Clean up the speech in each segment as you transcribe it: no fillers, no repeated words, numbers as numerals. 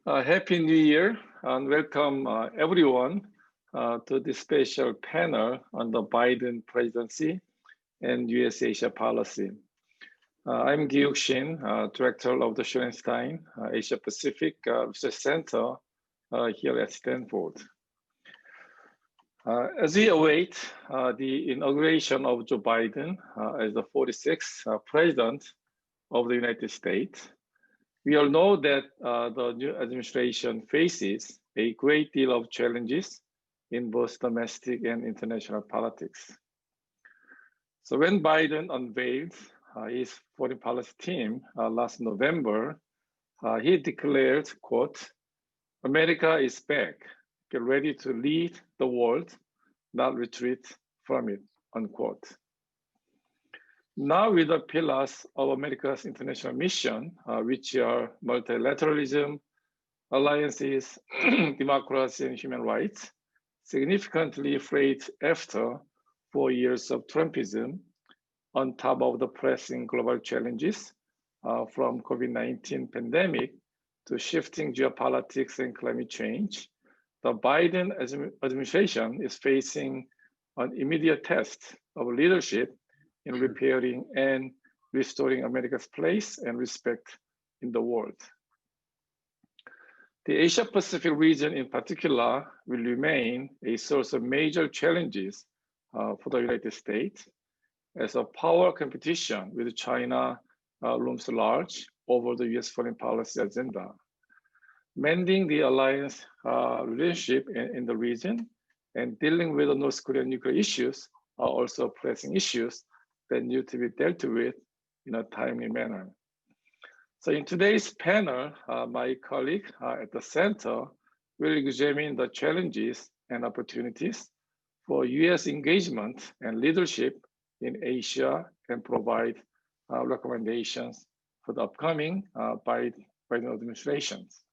Happy New Year and welcome everyone to this special panel on the Biden presidency and US-Asia policy. I'm Gi-Wook Shin, Director of the Shorenstein Asia Pacific Research Center here at Stanford. As we await the inauguration of Joe Biden as the 46th President of the United States, we all know that the new administration faces a great deal of challenges in both domestic and international politics. So when Biden unveiled his foreign policy team last November, he declared, quote, "America is back, get ready to lead the world, not retreat from it," unquote. Now with the pillars of America's international mission, which are multilateralism, alliances, democracy, and human rights, significantly frayed after 4 years of Trumpism, on top of the pressing global challenges from COVID-19 pandemic to shifting geopolitics and climate change, the Biden administration is facing an immediate test of leadership in repairing and restoring America's place and respect in the world. The Asia Pacific region in particular will remain a source of major challenges for the United States as a power competition with China looms large over the US foreign policy agenda. Mending the alliance relationship in the region and dealing with the North Korean nuclear issues are also pressing issues that need to be dealt with in a timely manner. So in today's panel, my colleague at the center will examine the challenges and opportunities for US engagement and leadership in Asia and provide recommendations for the upcoming Biden administrations.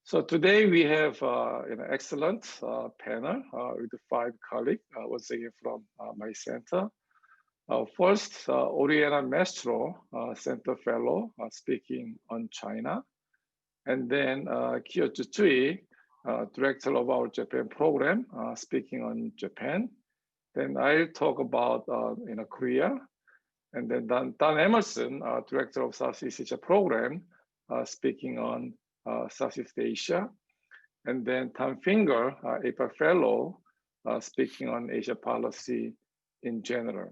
So today we have an excellent panel with 5 colleagues, once again from my center. First, Oriana Mastro, Center Fellow, speaking on China. And then Kiyoteru Tsutsui, Director of our Japan program, speaking on Japan. Then I'll talk about Korea. And then Dan Emmerson, Director of Southeast Asia program, speaking on Southeast Asia. And then Fingar, APARC Fellow, speaking on Asia policy in general.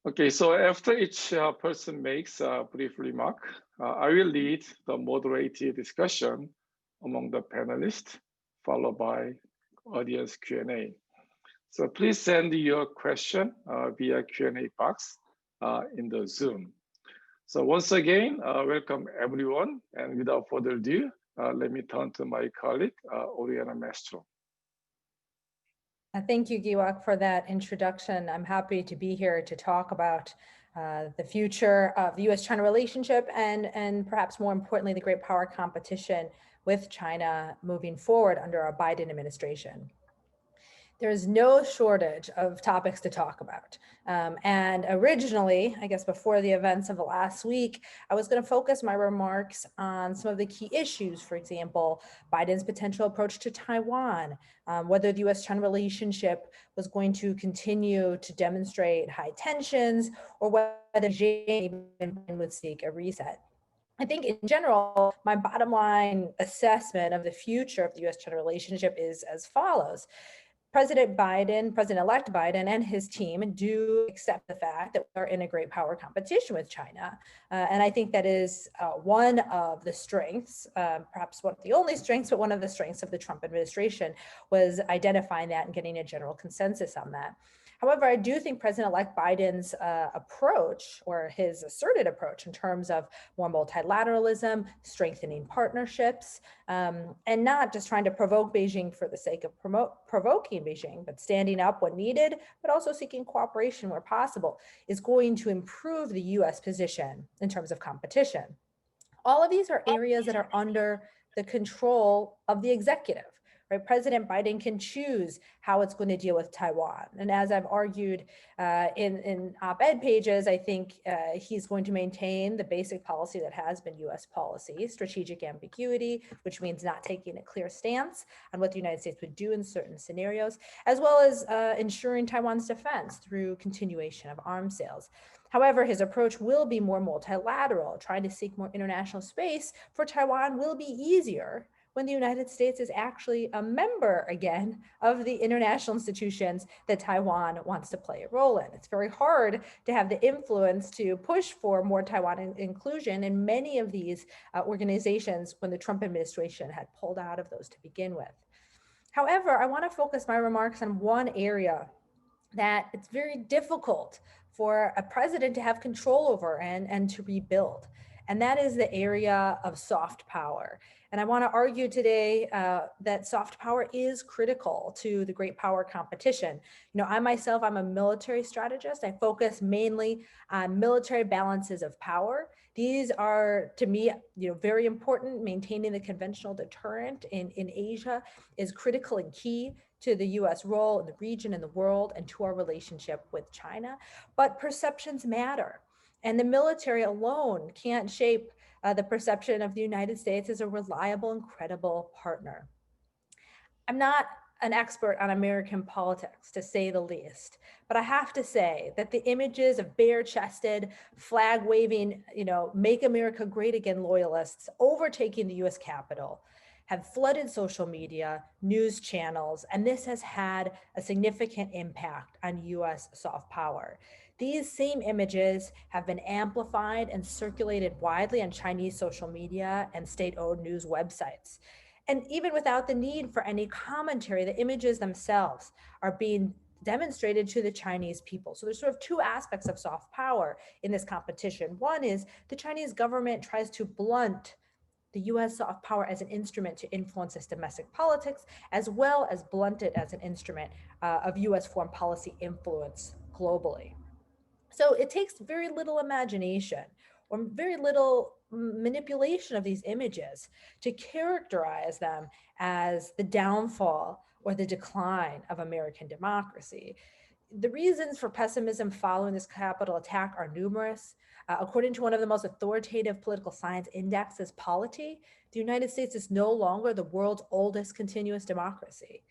Okay, so after each person makes a brief remark, I will lead the moderated discussion among the panelists, followed by audience Q&A. So please send your question via Q&A box in the Zoom. So once again, welcome everyone. And without further ado, let me turn to my colleague, Oriana Mastro. Thank you, Gi-Wook, for that introduction. I'm happy to be here to talk about the future of the US-China relationship and perhaps more importantly, the great power competition with China moving forward under our Biden administration. There is no shortage of topics to talk about. And originally, I guess before the events of the last week, I was going to focus my remarks on some of the key issues, for example, Biden's potential approach to Taiwan, whether the US-China relationship was going to continue to demonstrate high tensions, or whether Beijing would seek a reset. I think in general, my bottom line assessment of the future of the US-China relationship is as follows. President-elect Biden and his team do accept the fact that we are in a great power competition with China. And I think that is one of the strengths, perhaps one of the only strengths, but one of the strengths of the Trump administration was identifying that and getting a general consensus on that. However, I do think President-elect Biden's approach, or his asserted approach in terms of more multilateralism, strengthening partnerships, and not just trying to provoke Beijing for the sake of provoking Beijing, but standing up when needed, but also seeking cooperation where possible, is going to improve the US position in terms of competition. All of these are areas that are under the control of the executive. right? President Biden can choose how it's going to deal with Taiwan. And as I've argued in op-ed pages, I think he's going to maintain the basic policy that has been US policy, strategic ambiguity, which means not taking a clear stance on what the United States would do in certain scenarios, as well as ensuring Taiwan's defense through continuation of arms sales. However, his approach will be more multilateral. Trying to seek more international space for Taiwan will be easier when the United States is actually a member again of the international institutions that Taiwan wants to play a role in. It's very hard to have the influence to push for more Taiwan inclusion in many of these organizations when the Trump administration had pulled out of those to begin with. However, I want to focus my remarks on one area that it's very difficult for a president to have control over and to rebuild. And that is the area of soft power. And I want to argue today that soft power is critical to the great power competition. You know, I myself, I'm a military strategist. I focus mainly on military balances of power. These are, to me, very important. Maintaining the conventional deterrent in Asia is critical and key to the US role in the region and the world and to our relationship with China. But perceptions matter. And the military alone can't shape the perception of the United States as a reliable and credible partner. I'm not an expert on American politics, to say the least, but I have to say that the images of bare-chested, flag-waving, make America great again loyalists overtaking the US Capitol have flooded social media, news channels, and this has had a significant impact on US soft power. These same images have been amplified and circulated widely on Chinese social media and state-owned news websites. And even without the need for any commentary, the images themselves are being demonstrated to the Chinese people. So there's sort of two aspects of soft power in this competition. One is the Chinese government tries to blunt the US soft power as an instrument to influence its domestic politics, as well as blunt it as an instrument of US foreign policy influence globally. So it takes very little imagination or very little manipulation of these images to characterize them as the downfall or the decline of American democracy. The reasons for pessimism following this Capitol attack are numerous. According to one of the most authoritative political science indexes, Polity, the United States is no longer the world's oldest continuous democracy.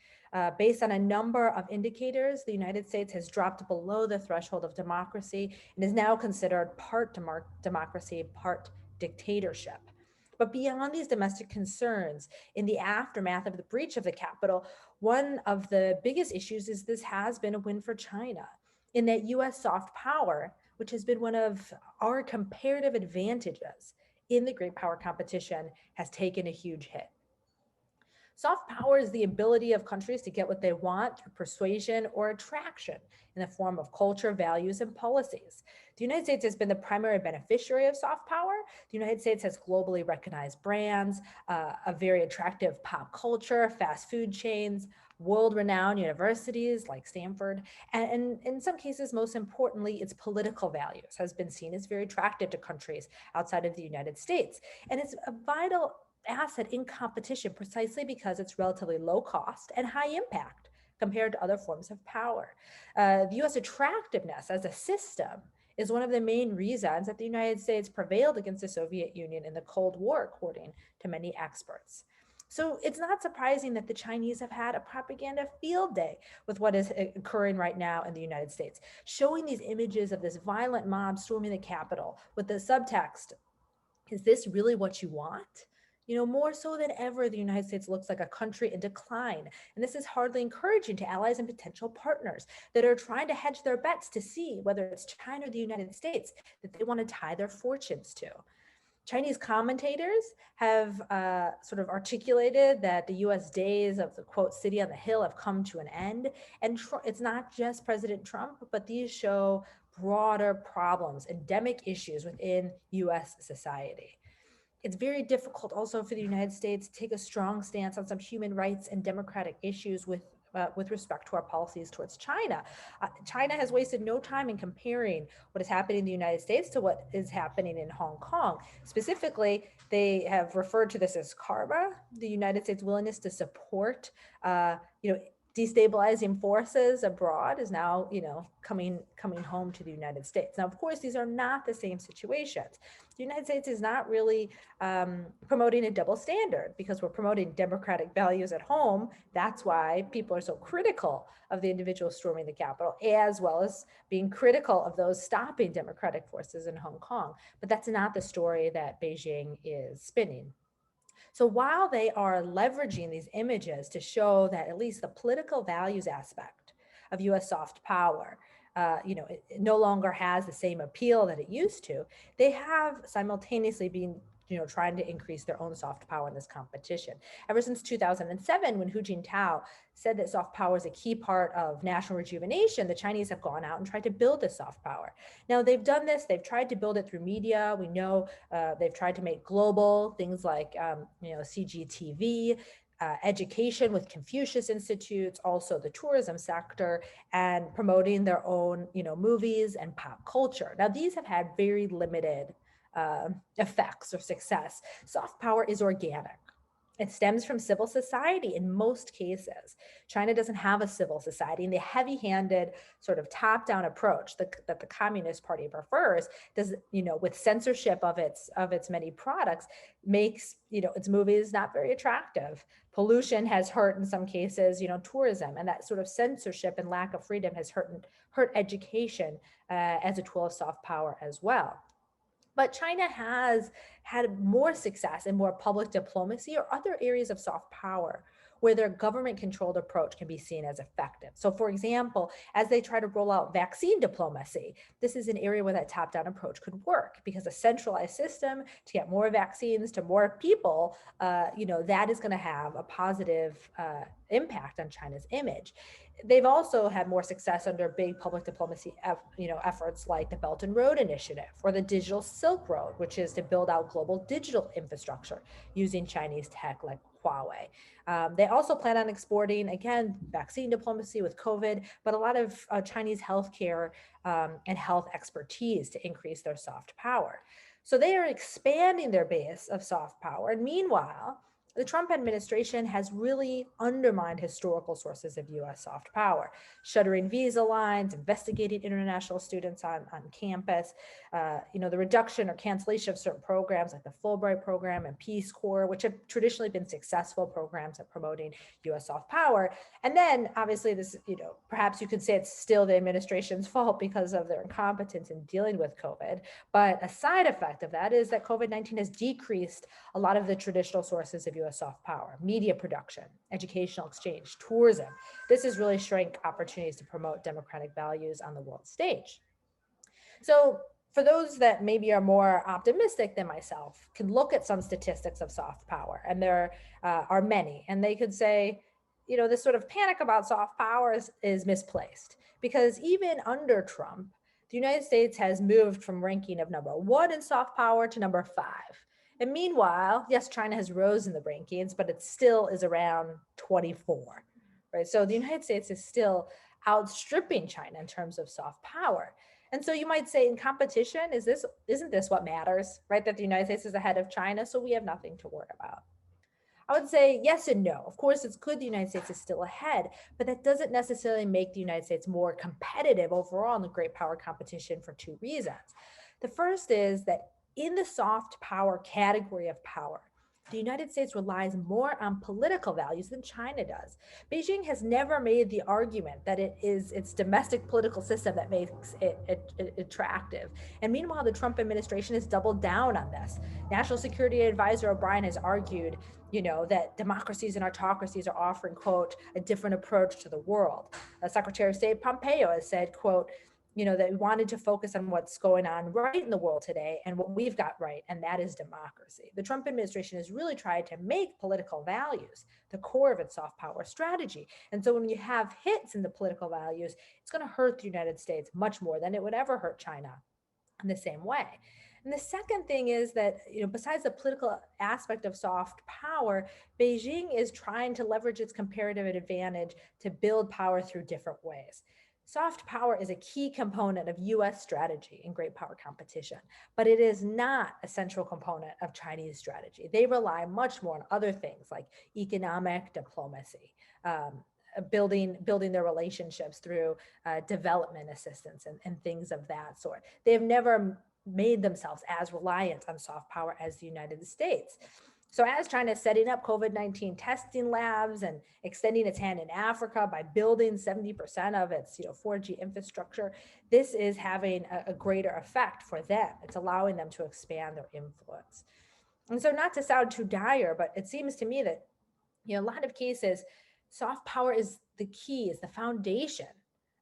Based on a number of indicators, the United States has dropped below the threshold of democracy and is now considered part democracy, part dictatorship. But beyond these domestic concerns, in the aftermath of the breach of the Capitol, one of the biggest issues is this has been a win for China, in that US soft power, which has been one of our comparative advantages in the great power competition, has taken a huge hit. Soft power is the ability of countries to get what they want through persuasion or attraction in the form of culture, values, and policies. The United States has been the primary beneficiary of soft power. The United States has globally recognized brands, a very attractive pop culture, fast food chains, world-renowned universities like Stanford, and in some cases, most importantly, its political values has been seen as very attractive to countries outside of the United States. And it's a vital asset in competition precisely because it's relatively low cost and high impact compared to other forms of power. The US attractiveness as a system is one of the main reasons that the United States prevailed against the Soviet Union in the Cold War, according to many experts. So it's not surprising that the Chinese have had a propaganda field day with what is occurring right now in the United States, showing these images of this violent mob storming the Capitol with the subtext, is this really what you want? More so than ever, the United States looks like a country in decline. And this is hardly encouraging to allies and potential partners that are trying to hedge their bets to see whether it's China or the United States that they want to tie their fortunes to. Chinese commentators have sort of articulated that the US days of the, quote, city on the hill have come to an end. And it's not just President Trump, but these show broader problems, endemic issues within US society. It's very difficult also for the United States to take a strong stance on some human rights and democratic issues with with respect to our policies towards China. China has wasted no time in comparing what is happening in the United States to what is happening in Hong Kong. Specifically, they have referred to this as karma, the United States' willingness to support, destabilizing forces abroad is now, coming home to the United States. Now, of course, these are not the same situations. The United States is not really promoting a double standard because we're promoting democratic values at home. That's why people are so critical of the individuals storming the Capitol, as well as being critical of those stopping democratic forces in Hong Kong. But that's not the story that Beijing is spinning. So while they are leveraging these images to show that at least the political values aspect of US soft power, it no longer has the same appeal that it used to, they have simultaneously been trying to increase their own soft power in this competition. Ever since 2007, when Hu Jintao said that soft power is a key part of national rejuvenation, the Chinese have gone out and tried to build this soft power. Now, they've done this, they've tried to build it through media. We know they've tried to make global things like, CGTV, education with Confucius Institutes, also the tourism sector, and promoting their own, movies and pop culture. Now, these have had very limited effects or success. Soft power is organic. It stems from civil society in most cases. China doesn't have a civil society, and the heavy-handed sort of top-down approach that the Communist Party prefers does, with censorship of its many products, makes its movies not very attractive. Pollution has hurt in some cases, tourism, and that sort of censorship and lack of freedom has hurt education as a tool of soft power as well. But China has had more success in more public diplomacy or other areas of soft power where their government-controlled approach can be seen as effective. So for example, as they try to roll out vaccine diplomacy, this is an area where that top-down approach could work because a centralized system to get more vaccines to more people, that is gonna have a positive impact on China's image. They've also had more success under big public diplomacy, efforts like the Belt and Road Initiative or the Digital Silk Road, which is to build out global digital infrastructure using Chinese tech like Huawei. They also plan on exporting, again, vaccine diplomacy with COVID, but a lot of Chinese healthcare and health expertise to increase their soft power. So they are expanding their base of soft power. And meanwhile, the Trump administration has really undermined historical sources of US soft power, shuttering visa lines, investigating international students on campus, the reduction or cancellation of certain programs like the Fulbright program and Peace Corps, which have traditionally been successful programs at promoting US soft power. And then obviously this, perhaps you could say it's still the administration's fault because of their incompetence in dealing with COVID. But a side effect of that is that COVID-19 has decreased a lot of the traditional sources of US soft power, media production, educational exchange, tourism. This has really shrank opportunities to promote democratic values on the world stage. So for those that maybe are more optimistic than myself, can look at some statistics of soft power, and there are many, and they could say, this sort of panic about soft power is misplaced, because even under Trump, the United States has moved from ranking of number 1 in soft power to number 5. And meanwhile, yes, China has rose in the rankings, but it still is around 24, right? So the United States is still outstripping China in terms of soft power. And so you might say in competition, isn't this what matters, right? That the United States is ahead of China, so we have nothing to worry about. I would say yes and no. Of course, it's good the United States is still ahead, but that doesn't necessarily make the United States more competitive overall in the great power competition for 2 reasons. The first is that in the soft power category of power, the United States relies more on political values than China does. Beijing has never made the argument that it is its domestic political system that makes it attractive. And meanwhile, the Trump administration has doubled down on this. National Security Advisor O'Brien has argued, that democracies and autocracies are offering, quote, a different approach to the world. Secretary of State Pompeo has said, quote, that we wanted to focus on what's going on right in the world today and what we've got right, and that is democracy. The Trump administration has really tried to make political values the core of its soft power strategy. And so when you have hits in the political values, it's going to hurt the United States much more than it would ever hurt China in the same way. And the second thing is that, besides the political aspect of soft power, Beijing is trying to leverage its comparative advantage to build power through different ways. Soft power is a key component of US strategy in great power competition, but it is not a central component of Chinese strategy. They rely much more on other things like economic diplomacy, building their relationships through development assistance and things of that sort. They've never made themselves as reliant on soft power as the United States. So as China is setting up COVID-19 testing labs and extending its hand in Africa by building 70% of its 4G infrastructure, this is having a greater effect for them. It's allowing them to expand their influence. And so, not to sound too dire, but it seems to me that a lot of cases, soft power is the key, is the foundation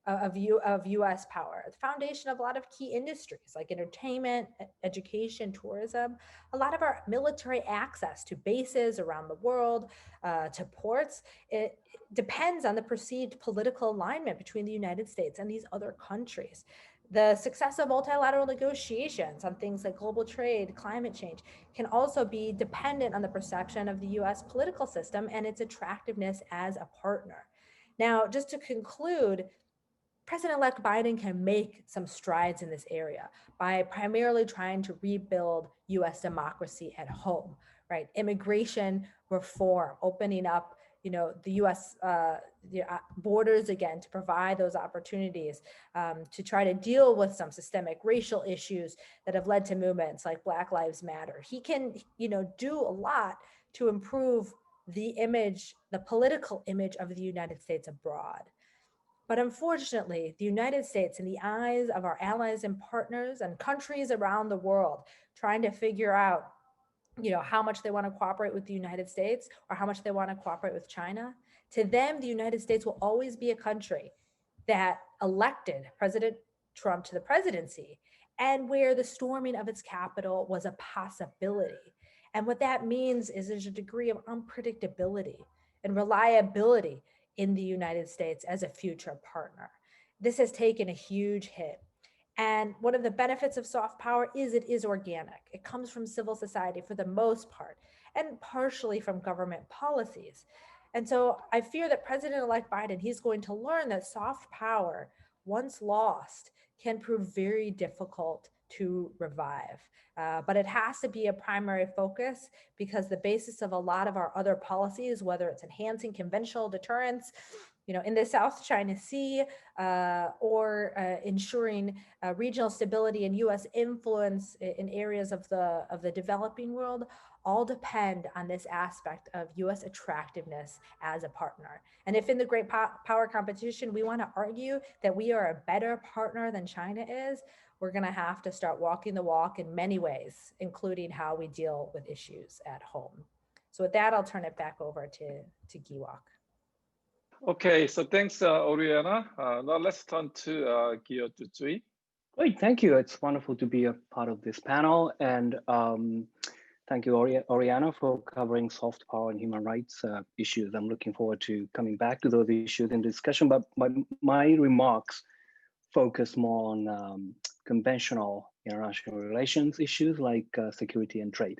of US power, the foundation of a lot of key industries like entertainment, education, tourism, a lot of our military access to bases around the world, to ports. It depends on the perceived political alignment between the United States and these other countries. The success of multilateral negotiations on things like global trade, climate change, can also be dependent on the perception of the US political system and its attractiveness as a partner. Now, just to conclude, President-elect Biden can make some strides in this area by primarily trying to rebuild US democracy at home, right? Immigration reform, opening up the US borders again to provide those opportunities, to try to deal with some systemic racial issues that have led to movements like Black Lives Matter. He can, do a lot to improve the image, the political image of the United States abroad. But unfortunately, the United States, in the eyes of our allies and partners and countries around the world, trying to figure out, how much they want to cooperate with the United States or how much they want to cooperate with China, to them, the United States will always be a country that elected President Trump to the presidency and where the storming of its capital was a possibility. And what that means is there's a degree of unpredictability and reliability in the United States as a future partner. This has taken a huge hit. And one of the benefits of soft power is it is organic. It comes from civil society for the most part, and partially from government policies. And so I fear that President-elect Biden, he's going to learn that soft power, once lost, can prove very difficult to revive. But it has to be a primary focus because the basis of a lot of our other policies, whether it's enhancing conventional deterrence, in the South China Sea, or ensuring regional stability and U.S. influence in areas of the developing world, all depend on this aspect of U.S. attractiveness as a partner. And if in the great power competition, we want to argue that we are a better partner than China is, we're going to have to start walking the walk in many ways, including how we deal with issues at home. So with that, I'll turn it back over to Gi-Wook. Okay, so thanks, Oriana. Now let's turn to Kiyoteru Tsutsui. Great, thank you. It's wonderful to be a part of this panel. And thank you, Oriana, for covering soft power and human rights issues. I'm looking forward to coming back to those issues in discussion, but my remarks focus more on conventional international relations issues like security and trade.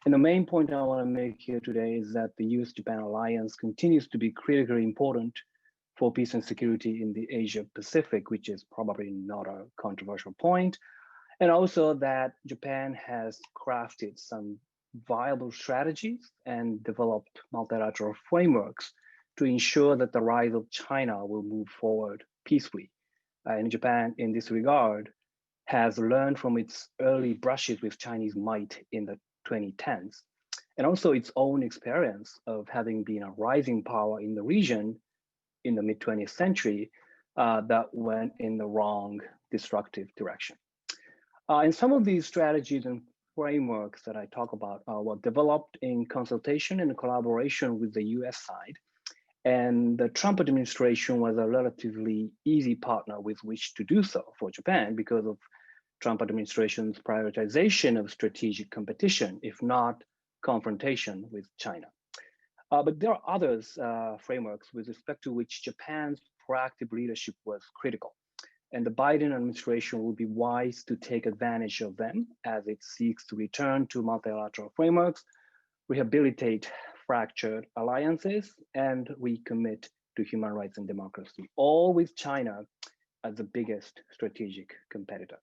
And the main point I want to make here today is that the US-Japan alliance continues to be critically important for peace and security in the Asia-Pacific, which is probably not a controversial point. And also that Japan has crafted some viable strategies and developed multilateral frameworks to ensure that the rise of China will move forward peacefully. And Japan, in this regard, has learned from its early brushes with Chinese might in the 2010s, and also its own experience of having been a rising power in the region in the mid-20th century that went in the wrong destructive direction. And some of these strategies and frameworks that I talk about were developed in consultation and collaboration with the US side. And the Trump administration was a relatively easy partner with which to do so for Japan because of Trump administration's prioritization of strategic competition, if not confrontation with China. But there are others frameworks with respect to which Japan's proactive leadership was critical. and the Biden administration will be wise to take advantage of them as it seeks to return to multilateral frameworks, rehabilitate fractured alliances, and recommit to human rights and democracy, all with China as the biggest strategic competitor.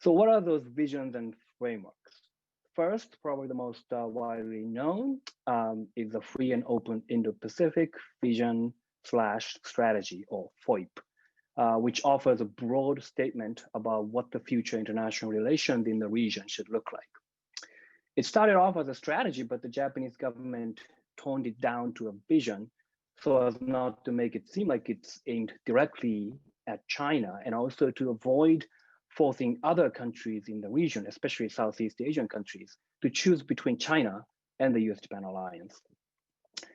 So what are those visions and frameworks? First, probably the most widely known is the Free and Open Indo-Pacific Vision / Strategy, or FOIP, which offers a broad statement about what the future international relations in the region should look like. It started off as a strategy, but the Japanese government toned it down to a vision so as not to make it seem like it's aimed directly at China, and also to avoid forcing other countries in the region, especially Southeast Asian countries, to choose between China and the US-Japan alliance.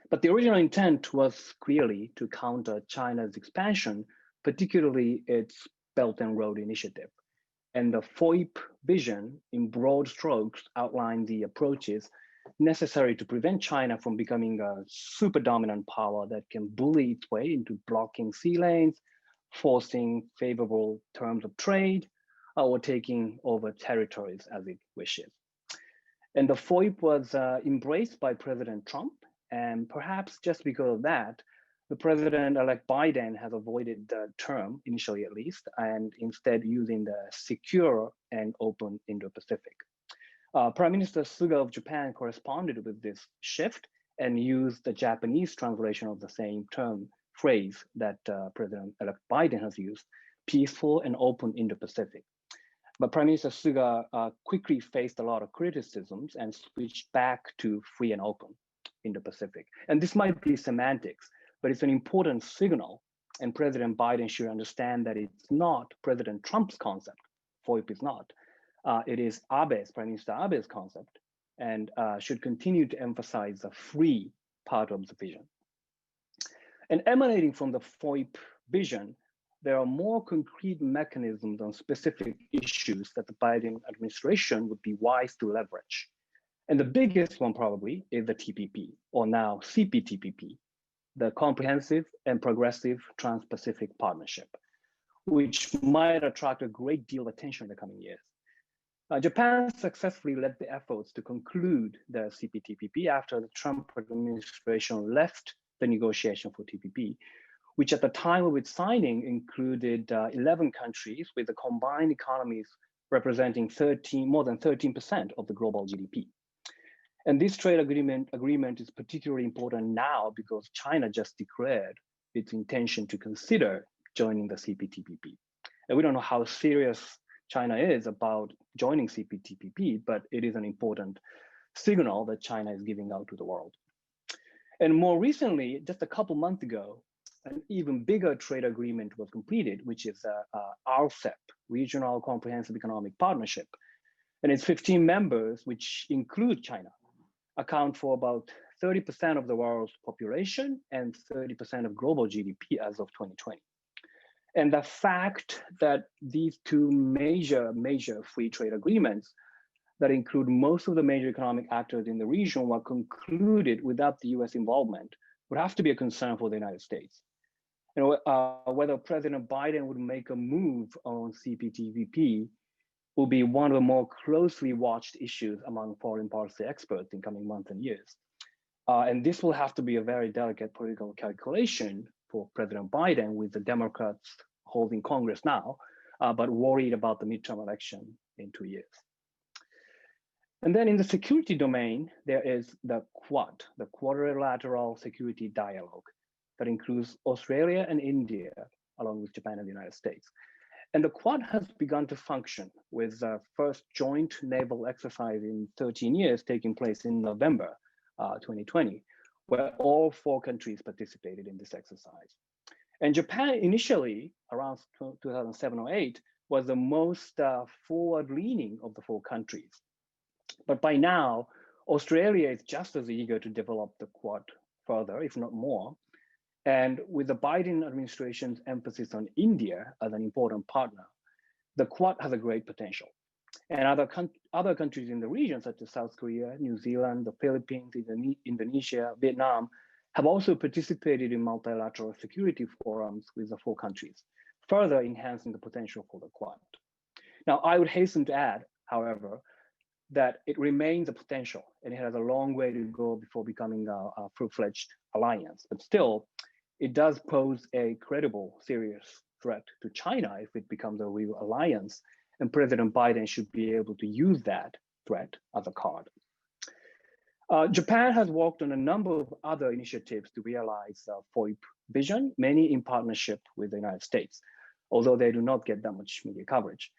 But the original intent was clearly to counter China's expansion, particularly its Belt and Road Initiative. And the FOIP vision, in broad strokes, outlined the approaches necessary to prevent China from becoming a super dominant power that can bully its way into blocking sea lanes, forcing favorable terms of trade, or taking over territories as it wishes. And the FOIP was embraced by President Trump, and perhaps just because of that, the President-elect Biden has avoided the term, initially at least, and instead using the Secure and Open Indo-Pacific. Prime Minister Suga of Japan corresponded with this shift and used the Japanese translation of the same term phrase that President-elect Biden has used, peaceful and open Indo-Pacific. But Prime Minister Suga quickly faced a lot of criticisms and switched back to free and open Indo-Pacific. And this might be semantics, but it's an important signal, and President Biden should understand that it's not President Trump's concept. FOIP is not. It is Abe's, Prime Minister Abe's concept, and should continue to emphasize the free part of the vision. And emanating from the FOIP vision, there are more concrete mechanisms on specific issues that the Biden administration would be wise to leverage. And the biggest one probably is the TPP, or now CPTPP, the Comprehensive and Progressive Trans-Pacific Partnership, which might attract a great deal of attention in the coming years. Japan successfully led the efforts to conclude the CPTPP after the Trump administration left the negotiation for TPP, which at the time of its signing included 11 countries with the combined economies representing more than 13% of the global GDP. And this trade agreement is particularly important now because China just declared its intention to consider joining the CPTPP. And we don't know how serious China is about joining CPTPP, but it is an important signal that China is giving out to the world. And more recently, just a couple months ago, an even bigger trade agreement was completed, which is RCEP, Regional Comprehensive Economic Partnership. And its 15 members, which include China, account for about 30% of the world's population and 30% of global GDP as of 2020. And the fact that these two major free trade agreements that include most of the major economic actors in the region were concluded without the US involvement would have to be a concern for the United States. You know, whether President Biden would make a move on CPTPP will be one of the more closely watched issues among foreign policy experts in coming months and years. And this will have to be a very delicate political calculation for President Biden, with the Democrats holding Congress now, but worried about the midterm election in 2 years. And then in the security domain, there is the Quad, the Quadrilateral Security Dialogue, that includes Australia and India, along with Japan and the United States. And the Quad has begun to function with the first joint naval exercise in 13 years taking place in November 2020, where all 4 countries participated in this exercise. And Japan initially, around 2007 or 8, was the most forward-leaning of the 4 countries. But by now, Australia is just as eager to develop the Quad further, if not more. And with the Biden administration's emphasis on India as an important partner, the Quad has a great potential. And other countries in the region, such as South Korea, New Zealand, the Philippines, Indonesia, Vietnam, have also participated in multilateral security forums with the 4 countries, further enhancing the potential for the Quad. Now, I would hasten to add, however, that it remains a potential and it has a long way to go before becoming a full-fledged alliance. But still, it does pose a credible, serious threat to China if it becomes a real alliance, and President Biden should be able to use that threat as a card. Japan has worked on a number of other initiatives to realize FOIP vision, many in partnership with the United States, although they do not get that much media coverage.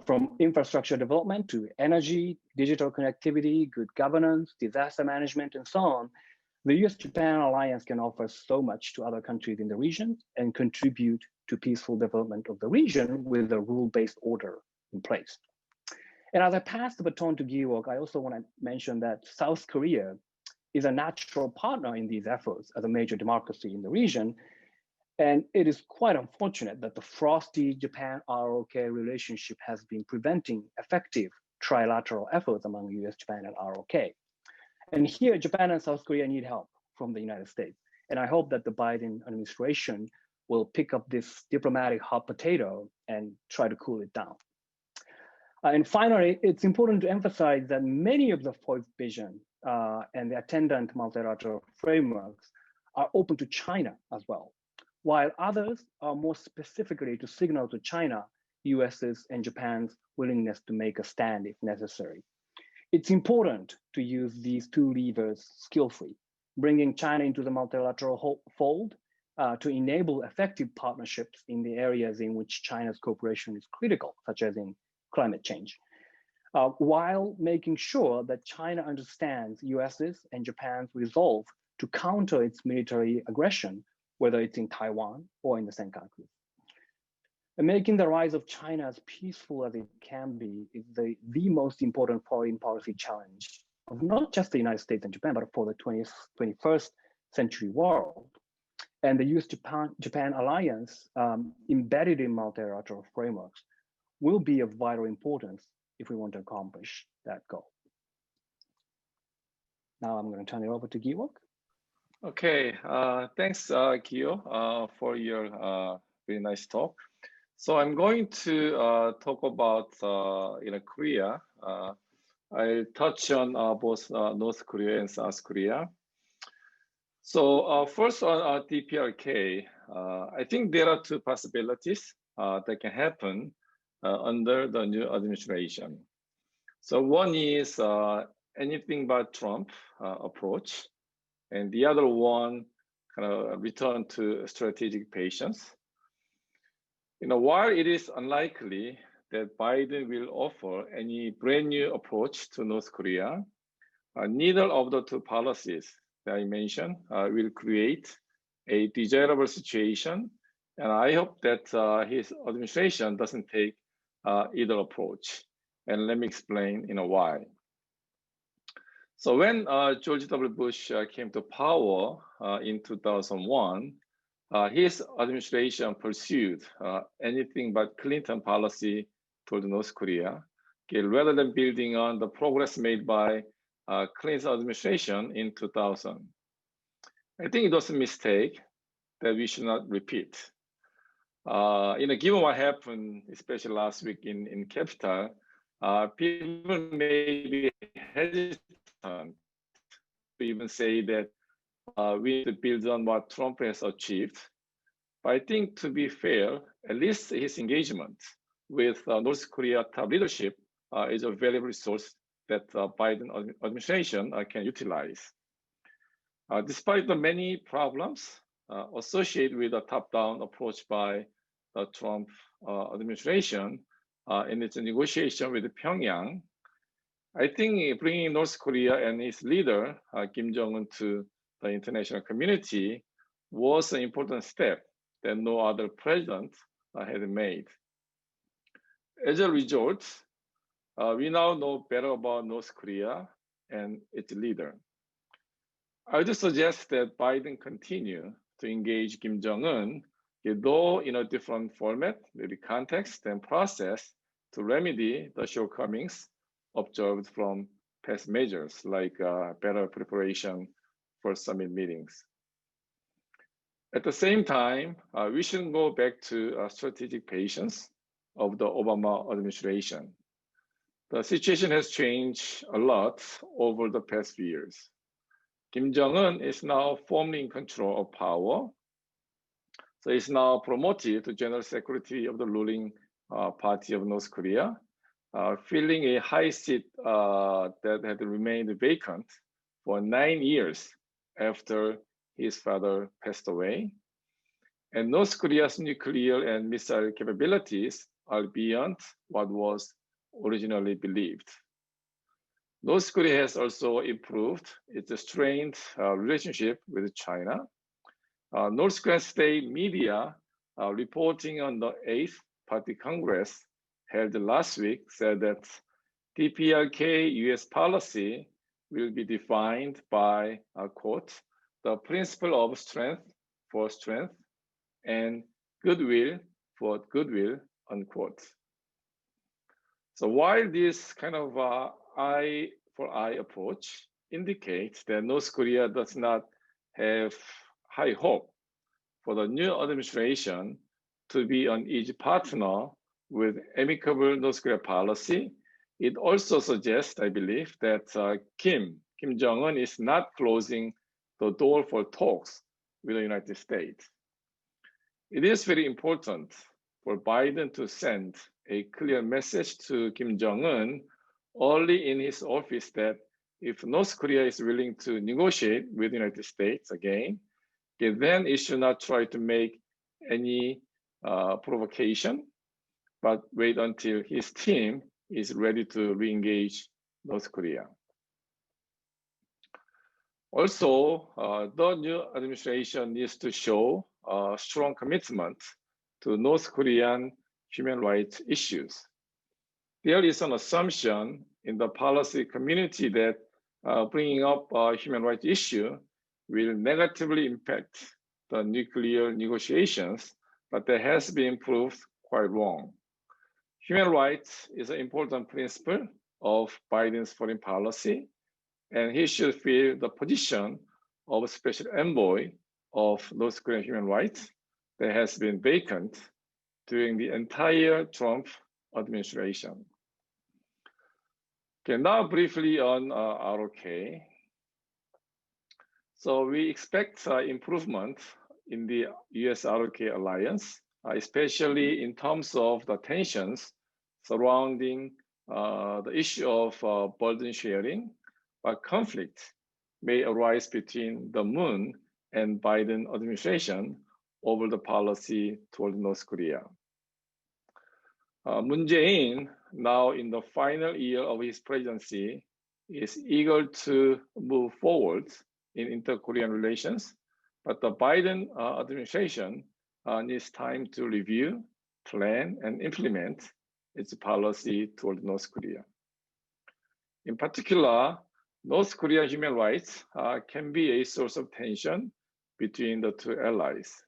From infrastructure development to energy, digital connectivity, good governance, disaster management, and so on, the US-Japan alliance can offer so much to other countries in the region and contribute to peaceful development of the region with a rule-based order in place. And as I pass the baton to Gi-Wook, I also want to mention that South Korea is a natural partner in these efforts as a major democracy in the region. And it is quite unfortunate that the frosty Japan-ROK relationship has been preventing effective trilateral efforts among US, Japan, and ROK. And here, Japan and South Korea need help from the United States. And I hope that the Biden administration will pick up this diplomatic hot potato and try to cool it down. And finally, it's important to emphasize that many of the FOIP vision and the attendant multilateral frameworks are open to China as well, while others are more specifically to signal to China, US's and Japan's willingness to make a stand if necessary. It's important to use these two levers skillfully, bringing China into the multilateral fold to enable effective partnerships in the areas in which China's cooperation is critical, such as in climate change, while making sure that China understands US's and Japan's resolve to counter its military aggression, whether it's in Taiwan or in the Senkaku. And making the rise of China as peaceful as it can be is the most important foreign policy challenge of not just the United States and Japan, but for the 21st century world. And the US-Japan alliance embedded in multilateral frameworks will be of vital importance if we want to accomplish that goal. Now I'm going to turn it over to Gi-Wook. Okay, thanks, Gio, for your very nice talk. So I'm going to talk about Korea. I'll touch on both North Korea and South Korea. So first on DPRK, I think there are two possibilities that can happen under the new administration. So one is anything but Trump approach, and the other one kind of return to strategic patience. While it is unlikely that Biden will offer any brand new approach to North Korea, neither of the two policies that I mentioned will create a desirable situation. And I hope that his administration doesn't take either approach. And let me explain why. So when George W. Bush came to power in 2001, his administration pursued anything but Clinton policy toward North Korea, rather than building on the progress made by Clinton's administration in 2000. I think it was a mistake that we should not repeat. Given what happened, especially last week in Capital, people may be hesitant to even say that we need to build on what Trump has achieved. But I think, to be fair, at least his engagement with North Korea top leadership is a valuable resource that Biden administration can utilize. Despite the many problems associated with a top-down approach by the Trump administration in its negotiation with Pyongyang, I think bringing North Korea and its leader, Kim Jong-un, to the international community was an important step that no other president had made. As a result, we now know better about North Korea and its leader. I would suggest that Biden continue to engage Kim Jong-un, though in a different format, maybe context and process, to remedy the shortcomings observed from past measures, like better preparation for summit meetings. At the same time, we shouldn't go back to strategic patience of the Obama administration. The situation has changed a lot over the past few years. Kim Jong-un is now firmly in control of power. So he's now promoted to General Secretary of the ruling party of North Korea, filling a high seat that had remained vacant for 9 years after his father passed away. And North Korea's nuclear and missile capabilities are beyond what was originally believed. North Korea has also improved its strained relationship with China. North Korean state media reporting on the 8th Party Congress held last week said that DPRK US policy will be defined by, quote, the principle of strength for strength and goodwill for goodwill, unquote. So while this kind of eye for eye approach indicates that North Korea does not have high hope for the new administration to be an easy partner with amicable North Korea policy, it also suggests, I believe, that Kim Jong-un is not closing the door for talks with the United States. It is very important for Biden to send a clear message to Kim Jong-un early in his office that if North Korea is willing to negotiate with the United States again, then it should not try to make any provocation, but wait until his team is ready to re-engage North Korea. Also, the new administration needs to show a strong commitment to North Korean human rights issues. There is an assumption in the policy community that bringing up a human rights issue will negatively impact the nuclear negotiations, but that has been proved quite wrong. Human rights is an important principle of Biden's foreign policy, and he should fill the position of a special envoy of North Korean human rights that has been vacant during the entire Trump administration. Okay, now briefly on ROK. So we expect improvement in the US-ROK alliance, especially in terms of the tensions surrounding the issue of burden sharing, but conflict may arise between the Moon and Biden administration over the policy toward North Korea. Moon Jae-in, now in the final year of his presidency, is eager to move forward in inter-Korean relations, but the Biden administration needs time to review, plan, and implement its policy toward North Korea. In particular, North Korean human rights can be a source of tension between the two allies.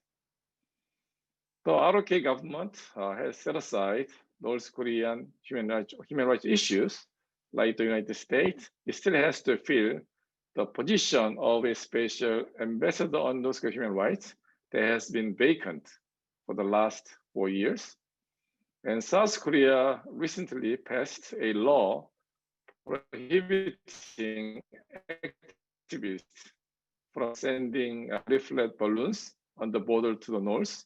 The ROK government has set aside North Korean human rights issues, like the United States. It still has to fill the position of a special ambassador on North Korean human rights that has been vacant for the last 4 years. And South Korea recently passed a law prohibiting activists from sending leaflet balloons on the border to the north,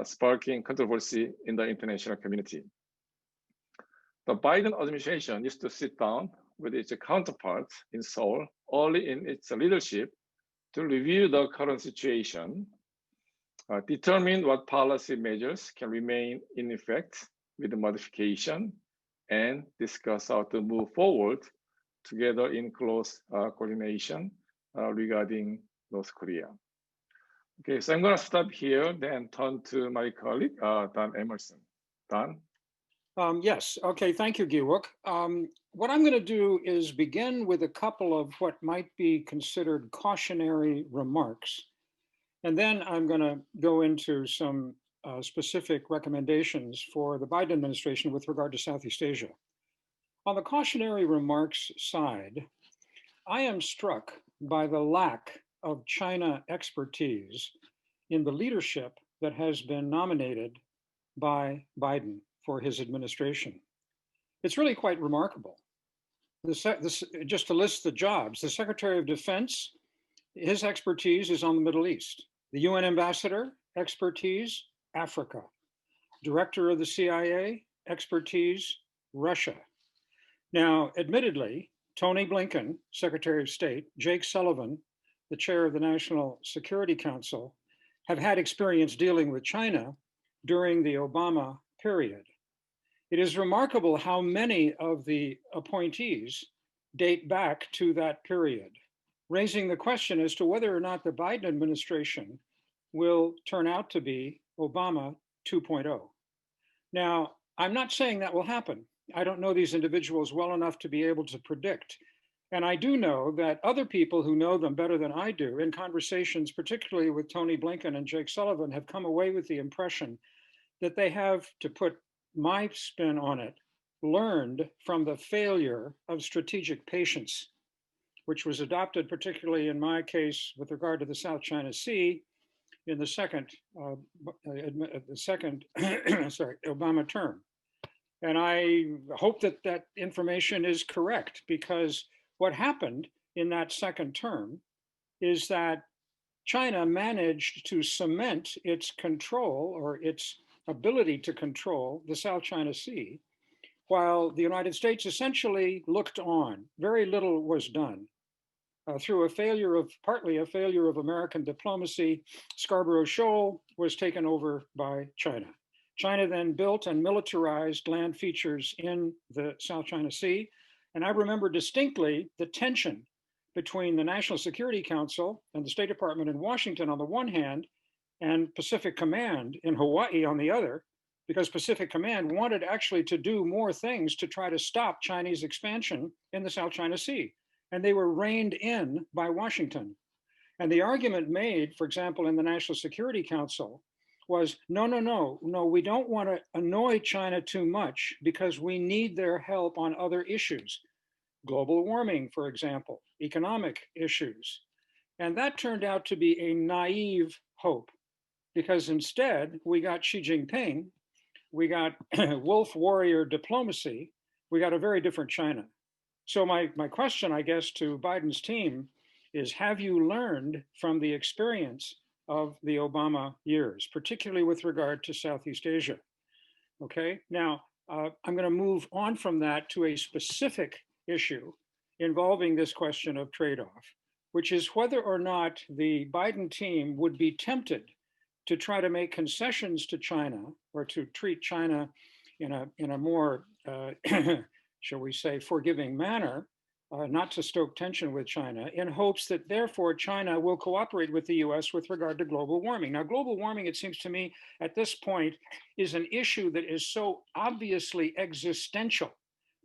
sparking controversy in the international community. The Biden administration needs to sit down with its counterparts in Seoul early in its leadership to review the current situation, determine what policy measures can remain in effect with the modification, and discuss how to move forward together in close coordination regarding North Korea. Okay, so I'm going to stop here, then turn to my colleague, Dan Emmerson. Dan? Yes, okay, thank you, Gi-Wook. What I'm going to do is begin with a couple of what might be considered cautionary remarks. And then I'm going to go into some specific recommendations for the Biden administration with regard to Southeast Asia. On the cautionary remarks side, I am struck by the lack of China expertise in the leadership that has been nominated by Biden for his administration. It's really quite remarkable. Just to list the jobs, the Secretary of Defense, his expertise is on the Middle East. The UN ambassador, expertise, Africa. Director of the CIA, expertise, Russia. Now, admittedly, Tony Blinken, Secretary of State, Jake Sullivan, the chair of the National Security Council, have had experience dealing with China during the Obama period. It is remarkable how many of the appointees date back to that period, raising the question as to whether or not the Biden administration will turn out to be Obama 2.0. Now, I'm not saying that will happen. I don't know these individuals well enough to be able to predict. And I do know that other people who know them better than I do, in conversations, particularly with Tony Blinken and Jake Sullivan, have come away with the impression that they have, to put my spin on it, learned from the failure of strategic patience, which was adopted, particularly in my case, with regard to the South China Sea, in the second Obama term. And I hope that that information is correct, because what happened in that second term is that China managed to cement its control, or its ability to control, the South China Sea, while the United States essentially looked on. Very little was done. Through partly a failure of American diplomacy, Scarborough Shoal was taken over by China. China then built and militarized land features in the South China Sea. And I remember distinctly the tension between the National Security Council and the State Department in Washington on the one hand, and Pacific Command in Hawaii on the other, because Pacific Command wanted actually to do more things to try to stop Chinese expansion in the South China Sea. And they were reined in by Washington. And the argument made, for example, in the National Security Council was, no, we don't want to annoy China too much because we need their help on other issues. Global warming, for example, economic issues. And that turned out to be a naive hope, because instead we got Xi Jinping, we got wolf warrior diplomacy, we got a very different China. So my question, I guess, to Biden's team is, have you learned from the experience of the Obama years, particularly with regard to Southeast Asia? Okay, now I'm going to move on from that to a specific issue involving this question of trade-off, which is whether or not the Biden team would be tempted to try to make concessions to China, or to treat China in a more shall we say, forgiving manner, not to stoke tension with China, in hopes that therefore China will cooperate with the US with regard to global warming. Now, global warming, it seems to me at this point, is an issue that is so obviously existential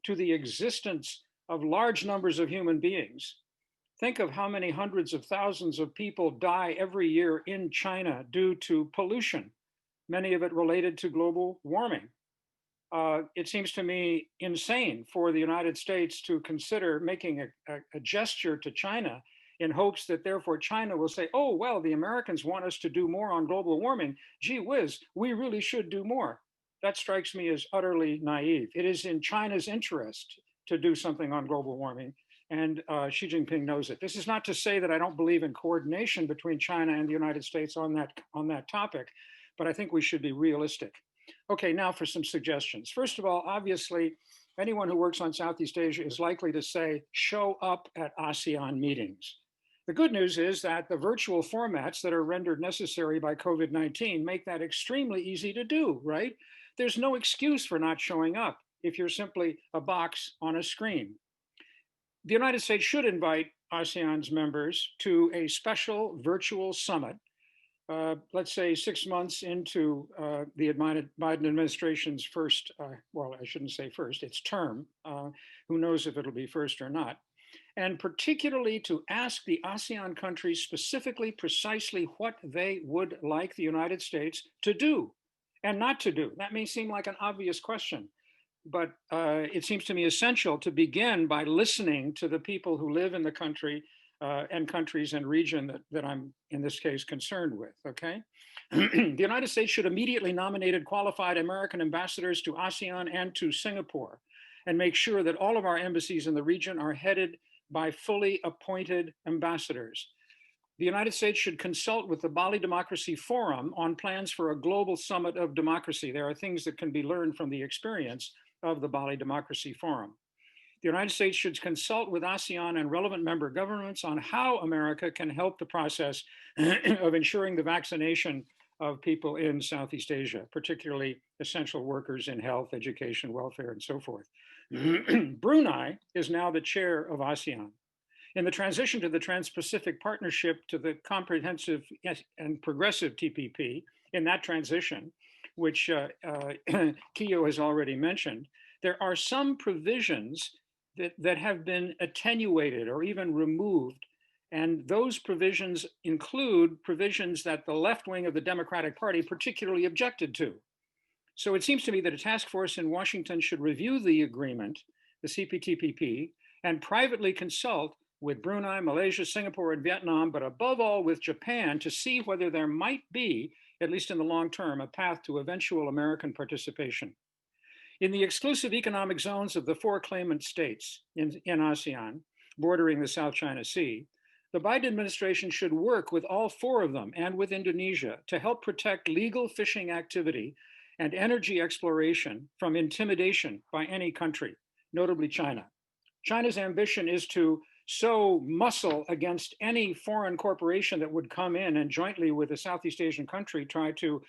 to the existence of large numbers of human beings. Think of how many hundreds of thousands of people die every year in China due to pollution, many of it related to global warming. It seems to me insane for the United States to consider making a gesture to China in hopes that therefore China will say, oh, well, the Americans want us to do more on global warming. Gee whiz, we really should do more. That strikes me as utterly naive. It is in China's interest to do something on global warming, and Xi Jinping knows it. This is not to say that I don't believe in coordination between China and the United States on that topic, but I think we should be realistic. Okay, now for some suggestions. First of all, obviously, anyone who works on Southeast Asia is likely to say, show up at ASEAN meetings. The good news is that the virtual formats that are rendered necessary by COVID-19 make that extremely easy to do, right? There's no excuse for not showing up if you're simply a box on a screen. The United States should invite ASEAN's members to a special virtual summit, let's say 6 months into the Biden administration's first, well, I shouldn't say first, it's term. Who knows if it'll be first or not. And particularly to ask the ASEAN countries specifically, precisely what they would like the United States to do and not to do. That may seem like an obvious question, but it seems to me essential to begin by listening to the people who live in the country and countries and region that I'm, in this case, concerned with, okay? The United States should immediately nominate qualified American ambassadors to ASEAN and to Singapore, and make sure that all of our embassies in the region are headed by fully appointed ambassadors. The United States should consult with the Bali Democracy Forum on plans for a global summit of democracy. There are things that can be learned from the experience of the Bali Democracy Forum. The United States should consult with ASEAN and relevant member governments on how America can help the process of ensuring the vaccination of people in Southeast Asia, particularly essential workers in health, education, welfare, and so forth. Brunei is now the chair of ASEAN. In the transition to the Trans-Pacific Partnership to the comprehensive and progressive TPP, in that transition, which Kiyo has already mentioned, there are some provisions that have been attenuated or even removed. And those provisions include provisions that the left wing of the Democratic Party particularly objected to. So it seems to me that a task force in Washington should review the agreement, the CPTPP, and privately consult with Brunei, Malaysia, Singapore, and Vietnam, but above all with Japan, to see whether there might be, at least in the long term, a path to eventual American participation. In the exclusive economic zones of the 4 claimant states in ASEAN, bordering the South China Sea, the Biden administration should work with all 4 of them and with Indonesia to help protect legal fishing activity and energy exploration from intimidation by any country, notably China. China's ambition is to sow muscle against any foreign corporation that would come in and jointly with a Southeast Asian country try to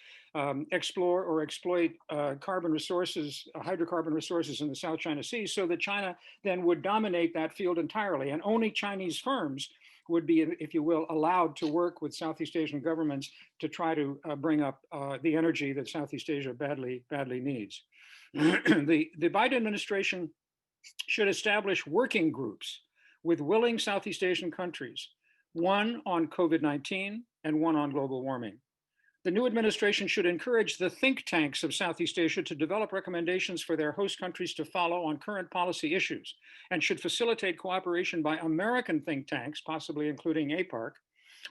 explore or exploit carbon resources, hydrocarbon resources in the South China Sea, so that China then would dominate that field entirely. And only Chinese firms would be, if you will, allowed to work with Southeast Asian governments to try to bring up the energy that Southeast Asia badly needs. The Biden administration should establish working groups with willing Southeast Asian countries, one on COVID-19 and one on global warming. The new administration should encourage the think tanks of Southeast Asia to develop recommendations for their host countries to follow on current policy issues, and should facilitate cooperation by American think tanks, possibly including APARC,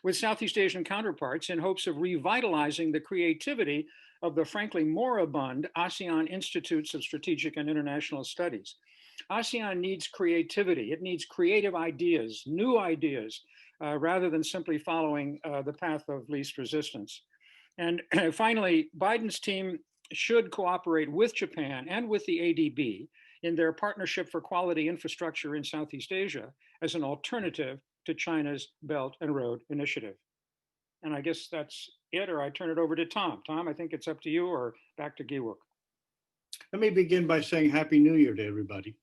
with Southeast Asian counterparts in hopes of revitalizing the creativity of the frankly moribund ASEAN Institutes of Strategic and International Studies. ASEAN needs creativity. It needs creative ideas, new ideas, rather than simply following the path of least resistance. And finally, Biden's team should cooperate with Japan and with the ADB in their Partnership for Quality Infrastructure in Southeast Asia as an alternative to China's Belt and Road Initiative. And I guess that's it, or I turn it over to Tom. Tom, I think it's up to you, or back to Gi-Wook. Let me begin by saying Happy New Year to everybody,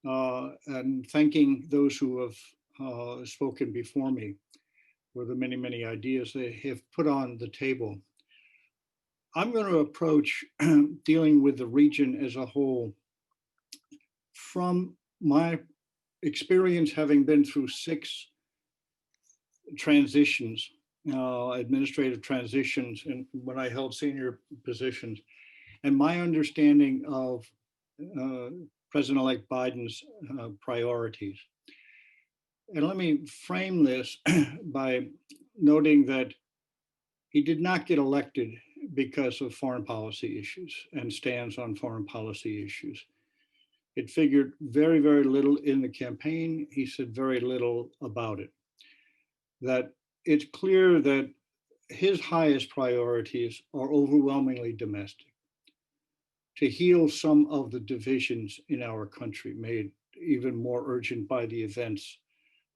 and thanking those who have spoken before me for the many, many ideas they have put on the table. I'm going to approach dealing with the region as a whole from my experience, having been through 6 transitions, administrative transitions, and when I held senior positions, and my understanding of President-elect Biden's priorities. And let me frame this by noting that he did not get elected because of foreign policy issues and stands on foreign policy issues. It figured very, very little in the campaign. He said very little about it. That it's clear that his highest priorities are overwhelmingly domestic. To heal some of the divisions in our country, made even more urgent by the events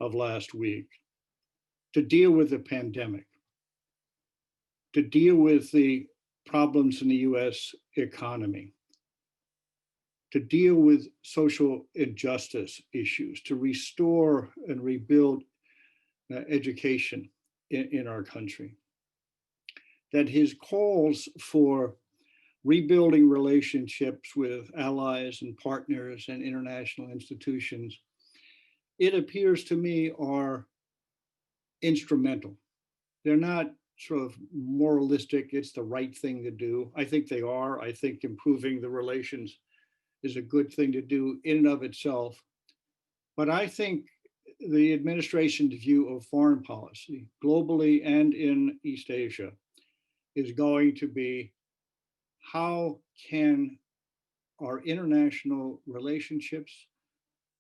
of last week, to deal with the pandemic, to deal with the problems in the US economy, to deal with social injustice issues, to restore and rebuild education in our country. That his calls for rebuilding relationships with allies and partners and international institutions, it appears to me, are instrumental. They're not sort of moralistic, it's the right thing to do. I think they are. I think improving the relations is a good thing to do in and of itself. But I think the administration's view of foreign policy, globally and in East Asia, is going to be how can our international relationships,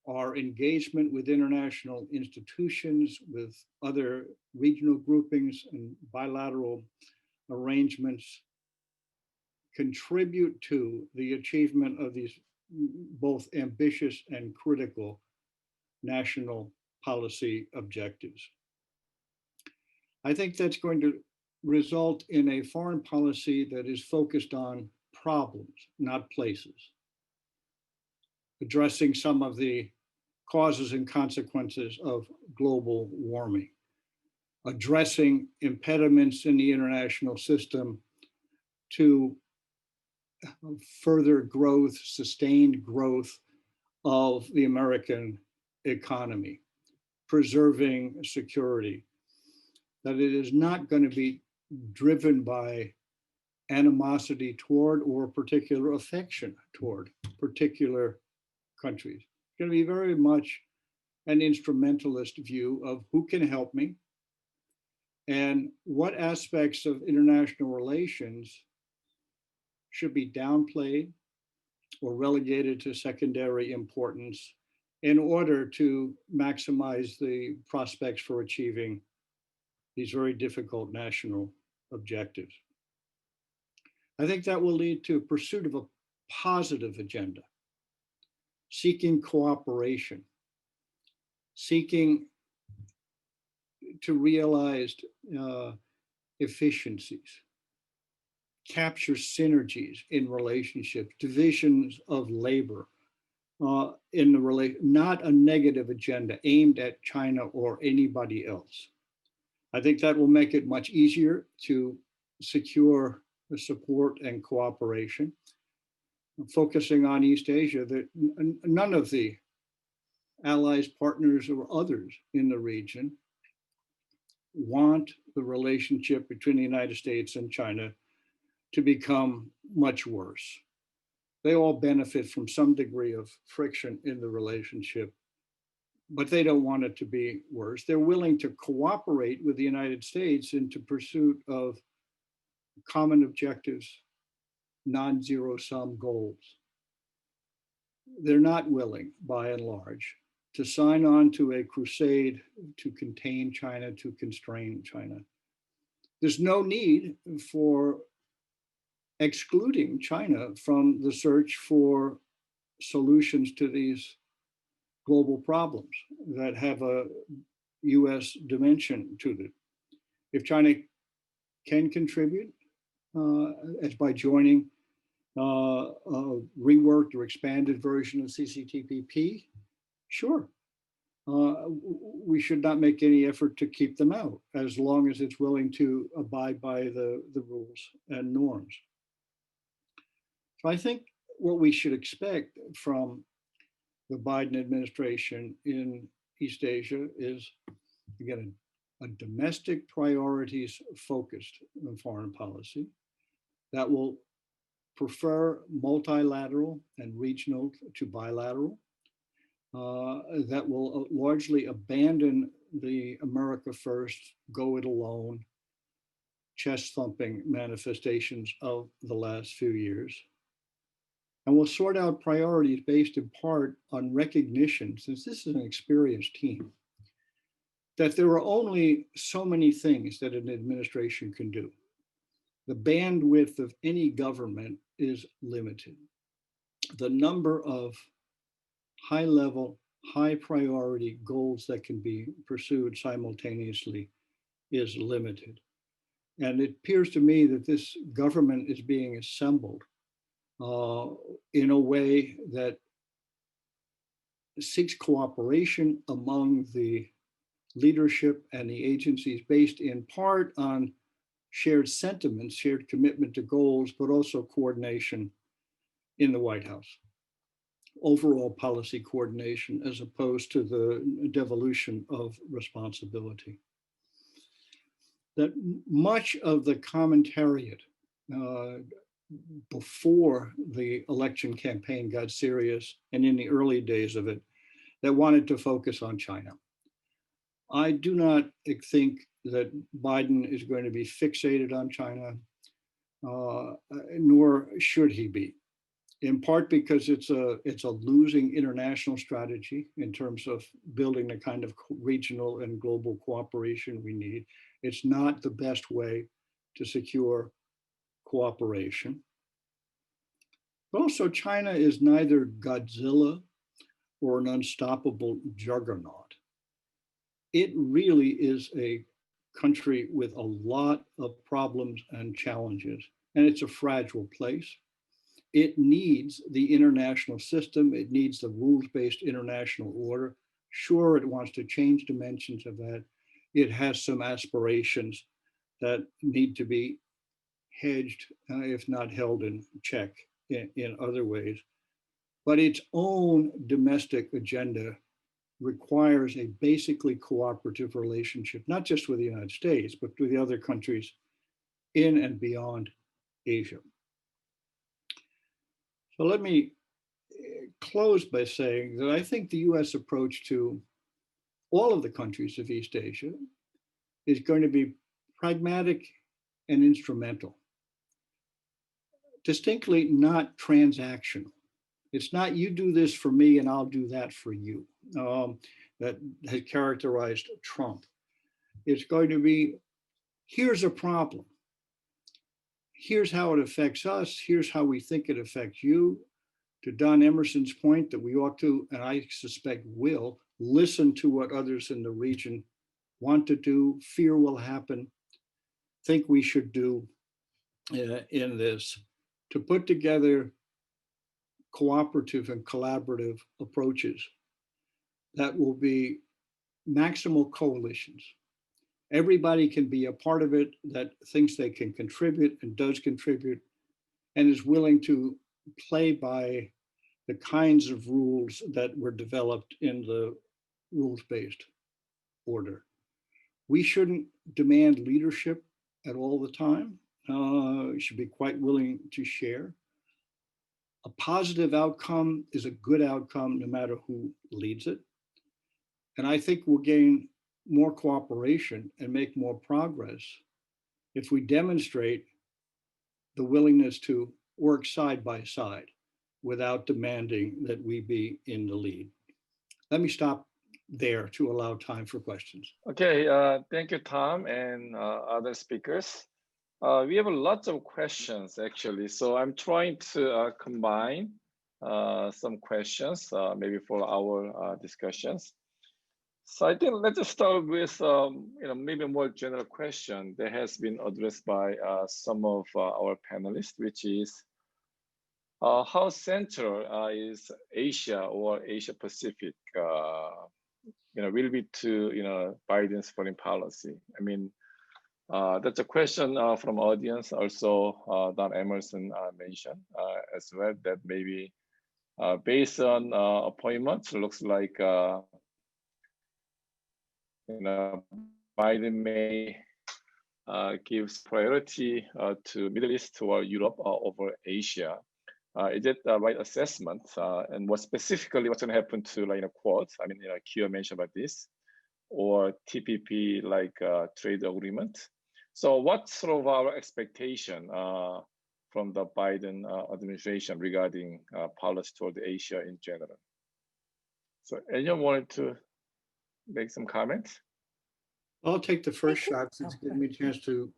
our engagement with international institutions, with other regional groupings and bilateral arrangements contribute to the achievement of these both ambitious and critical national policy objectives. I think that's going to result in a foreign policy that is focused on problems, not places, addressing some of the causes and consequences of global warming, addressing impediments in the international system to further growth, sustained growth of the American economy, preserving security, that it is not going to be driven by animosity toward or particular affection toward particular countries. It's going to be very much an instrumentalist view of who can help me and what aspects of international relations should be downplayed or relegated to secondary importance in order to maximize the prospects for achieving these very difficult national objectives. I think that will lead to pursuit of a positive agenda, seeking cooperation, seeking to realize efficiencies, capture synergies in relationships, divisions of labor, in the not a negative agenda aimed at China or anybody else. I think that will make it much easier to secure the support and cooperation. Focusing on East Asia, that none of the allies, partners, or others in the region want the relationship between the United States and China to become much worse. They all benefit from some degree of friction in the relationship, but they don't want it to be worse. They're willing to cooperate with the United States into pursuit of common objectives, non-zero sum goals. They're not willing, by and large, to sign on to a crusade to contain China, to constrain China. There's no need for excluding China from the search for solutions to these global problems that have a US dimension to them. If China can contribute, as by joining a reworked or expanded version of CCTPP, sure. We should not make any effort to keep them out as long as it's willing to abide by the rules and norms. So I think what we should expect from the Biden administration in East Asia is, again, a domestic priorities focused foreign policy that will prefer multilateral and regional to bilateral, that will largely abandon the America first, go it alone, chest thumping manifestations of the last few years. And we'll sort out priorities based in part on recognition, since this is an experienced team, that there are only so many things that an administration can do. The bandwidth of any government is limited. The number of high-level, high-priority goals that can be pursued simultaneously is limited. And it appears to me that this government is being assembled in a way that seeks cooperation among the leadership and the agencies based in part on shared sentiments, shared commitment to goals, but also coordination in the White House. Overall policy coordination as opposed to the devolution of responsibility. That much of the commentariat before the election campaign got serious and in the early days of it, that wanted to focus on China, I do not think that Biden is going to be fixated on China, nor should he be. In part because it's a losing international strategy in terms of building the kind of regional and global cooperation we need. It's not the best way to secure cooperation. But also, China is neither Godzilla or an unstoppable juggernaut. It really is a country with a lot of problems and challenges, and it's a fragile place. It needs the international system. It needs the rules-based international order. Sure, it wants to change dimensions of that. It has some aspirations that need to be hedged, if not held in check in other ways. But its own domestic agenda requires a basically cooperative relationship, not just with the United States, but with the other countries in and beyond Asia. So let me close by saying that I think the US approach to all of the countries of East Asia is going to be pragmatic and instrumental, distinctly not transactional. It's not you do this for me and I'll do that for you, that has characterized Trump. It's going to be, here's a problem. Here's how it affects us. Here's how we think it affects you. To Don Emmerson's point that we ought to, and I suspect will, listen to what others in the region want to do, fear will happen, think we should do in this, to put together cooperative and collaborative approaches that will be maximal coalitions. Everybody can be a part of it that thinks they can contribute and does contribute and is willing to play by the kinds of rules that were developed in the rules-based order. We shouldn't demand leadership at all the time. We should be quite willing to share. A positive outcome is a good outcome no matter who leads it. And I think we'll gain more cooperation and make more progress if we demonstrate the willingness to work side by side without demanding that we be in the lead. Let me stop there to allow time for questions. Okay, thank you, Tom, and other speakers. We have lots of questions, actually. So I'm trying to combine some questions, maybe for our discussions. So I think let's just start with maybe a more general question that has been addressed by some of our panelists, which is how central is Asia or Asia Pacific, will be to Biden's foreign policy? I mean, that's a question from audience. Also, Don Emmerson mentioned as well that maybe based on appointments, looks like Biden may give priority to Middle East or Europe over Asia. Is it the right assessment? And what specifically what's going to happen to Quad? I mean, Kiyo mentioned about this, or TPP trade agreement. So what's sort of our expectation from the Biden administration regarding policy toward Asia in general? So anyone wanted to make some comments? I'll take the first shot since it gives me a chance to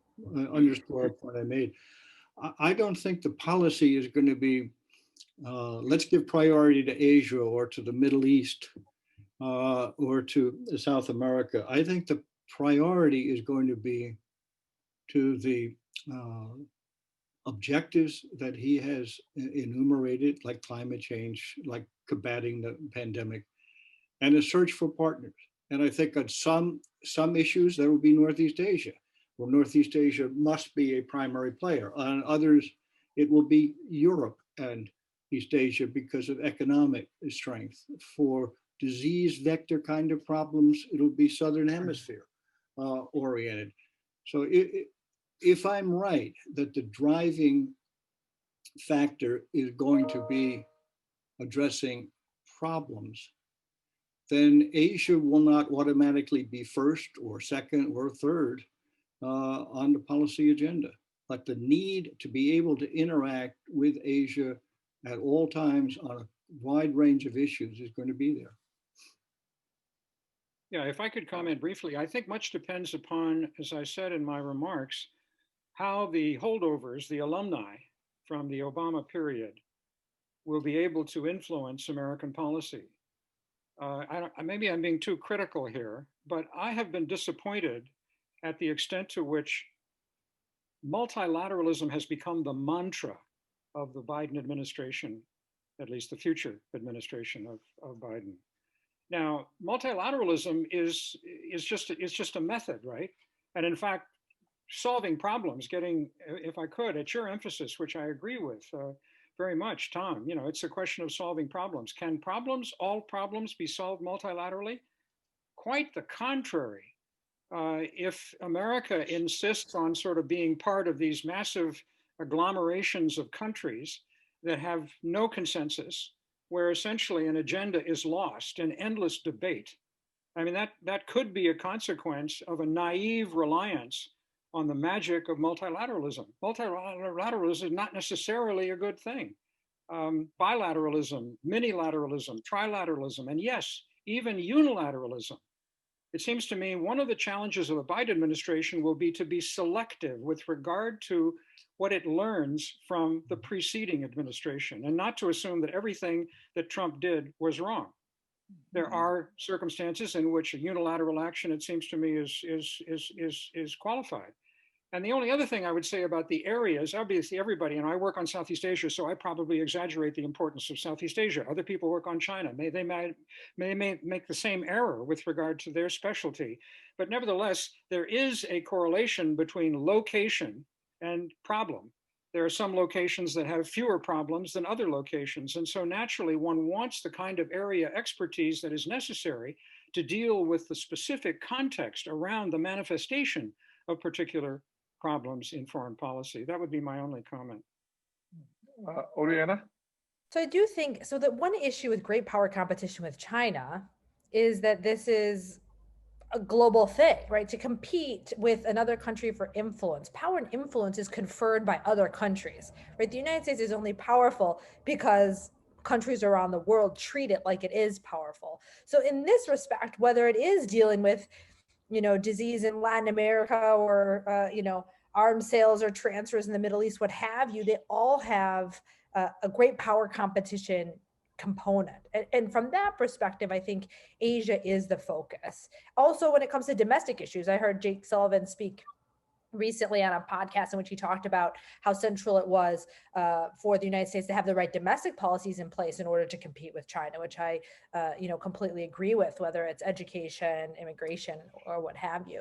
underscore a point I made. I don't think the policy is going to be, let's give priority to Asia or to the Middle East or to South America. I think the priority is going to be to the objectives that he has enumerated, like climate change, like combating the pandemic, and a search for partners. And I think on some issues, there will be Northeast Asia. Well, Northeast Asia must be a primary player. On others, it will be Europe and East Asia because of economic strength. For disease vector kind of problems, it'll be Southern Hemisphere oriented. So if I'm right that the driving factor is going to be addressing problems, then Asia will not automatically be first or second or third on the policy agenda. But the need to be able to interact with Asia at all times on a wide range of issues is going to be there. Yeah, if I could comment briefly, I think much depends upon, as I said in my remarks, how the holdovers, the alumni from the Obama period, will be able to influence American policy. Maybe I'm being too critical here, but I have been disappointed at the extent to which multilateralism has become the mantra of the Biden administration, at least the future administration of Biden. Now, multilateralism is just a method, right? And in fact, solving problems, getting, if I could, at your emphasis, which I agree with very much, Tom, you know, it's a question of solving problems. Can all problems be solved multilaterally? Quite the contrary. If America insists on sort of being part of these massive agglomerations of countries that have no consensus, where essentially an agenda is lost in endless debate, I mean, that could be a consequence of a naive reliance on the magic of multilateralism. Multilateralism is not necessarily a good thing. Bilateralism, minilateralism, trilateralism, and yes, even unilateralism. It seems to me one of the challenges of the Biden administration will be to be selective with regard to what it learns from the preceding administration, and not to assume that everything that Trump did was wrong. There are circumstances in which a unilateral action, it seems to me, is qualified. And the only other thing I would say about the areas, obviously everybody, and I work on Southeast Asia, so I probably exaggerate the importance of Southeast Asia. Other people work on China. They may make the same error with regard to their specialty. But nevertheless, there is a correlation between location and problem. There are some locations that have fewer problems than other locations. And so naturally, one wants the kind of area expertise that is necessary to deal with the specific context around the manifestation of particular problems in foreign policy. That would be my only comment. Oriana? So I do think, so that one issue with great power competition with China is that this is a global thing, right? To compete with another country for influence. Power and influence is conferred by other countries, right? The United States is only powerful because countries around the world treat it like it is powerful. So in this respect, whether it is dealing with, you know, disease in Latin America or, you know, arms sales or transfers in the Middle East, what have you, they all have a great power competition component. And from that perspective, I think Asia is the focus. Also, when it comes to domestic issues, I heard Jake Sullivan speak recently on a podcast in which he talked about how central it was for the United States to have the right domestic policies in place in order to compete with China, which I, you know, completely agree with, whether it's education, immigration, or what have you.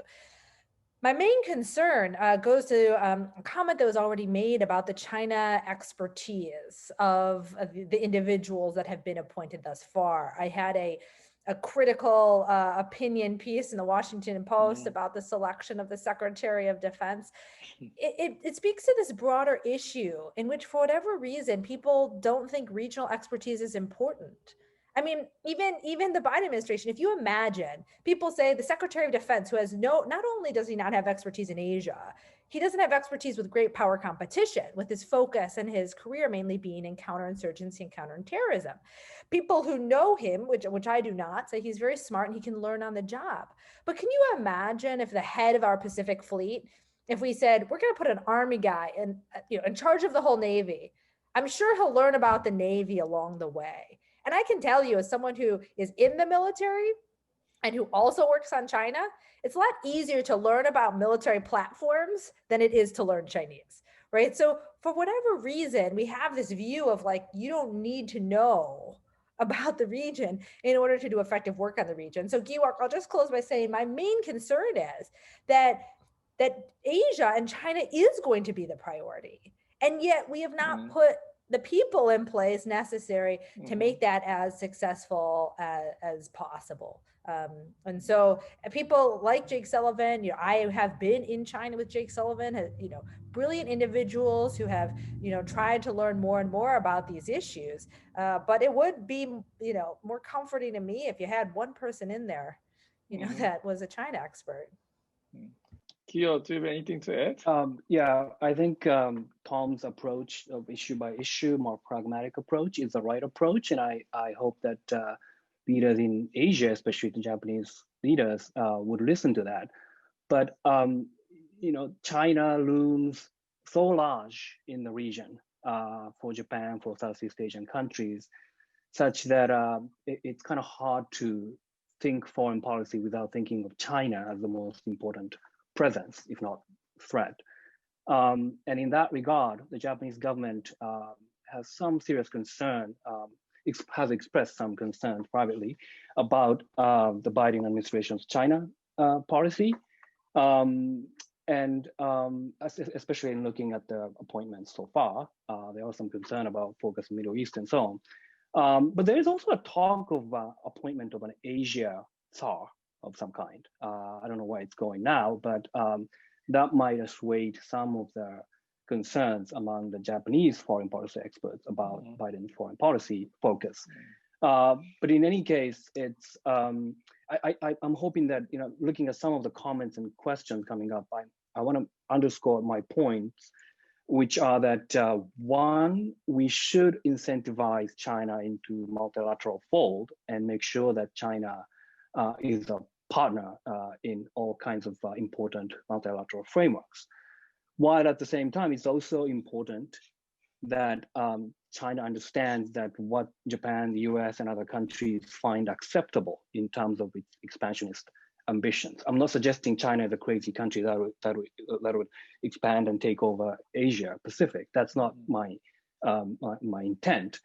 My main concern goes to a comment that was already made about the China expertise of the individuals that have been appointed thus far. I had a critical opinion piece in the Washington Post about the selection of the Secretary of Defense. It speaks to this broader issue in which, for whatever reason, people don't think regional expertise is important. I mean, even the Biden administration, if you imagine, people say the Secretary of Defense, who has not only does he not have expertise in Asia, he doesn't have expertise with great power competition, with his focus and his career mainly being in counterinsurgency and counterterrorism. People who know him, which I do not, say he's very smart and he can learn on the job. But can you imagine if the head of our Pacific Fleet, if we said, we're going to put an Army guy in charge of the whole Navy, I'm sure he'll learn about the Navy along the way. And I can tell you, as someone who is in the military and who also works on China, it's a lot easier to learn about military platforms than it is to learn Chinese, right? So for whatever reason, we have this view of like, you don't need to know about the region in order to do effective work on the region. So Gi-Wook, I'll just close by saying my main concern is that Asia and China is going to be the priority. And yet we have not put the people in place necessary to make that as successful as possible. And so people like Jake Sullivan, I have been in China with Jake Sullivan, brilliant individuals who have, tried to learn more and more about these issues. But it would be, more comforting to me if you had one person in there, that was a China expert. Kiyo, do you have anything to add? Yeah, I think Tom's approach of issue by issue, more pragmatic approach, is the right approach. And I hope that leaders in Asia, especially the Japanese leaders, would listen to that. But, China looms so large in the region for Japan, for Southeast Asian countries, such that it's kind of hard to think foreign policy without thinking of China as the most important presence, if not threat. And in that regard, the Japanese government has some serious concern, has expressed some concern privately about the Biden administration's China policy. Especially in looking at the appointments so far, there was some concern about focus on Middle East and so on. But there is also a talk of appointment of an Asia czar of some kind. I don't know where it's going now, but that might assuage some of the concerns among the Japanese foreign policy experts about Biden's foreign policy focus. But in any case, it's I'm hoping that, looking at some of the comments and questions coming up, I want to underscore my points, which are that one, we should incentivize China into multilateral fold and make sure that China is a partner in all kinds of important multilateral frameworks. While at the same time, it's also important that China understands that what Japan, the US, and other countries find acceptable in terms of its expansionist ambitions. I'm not suggesting China is a crazy country that would expand and take over Asia Pacific. That's not my intent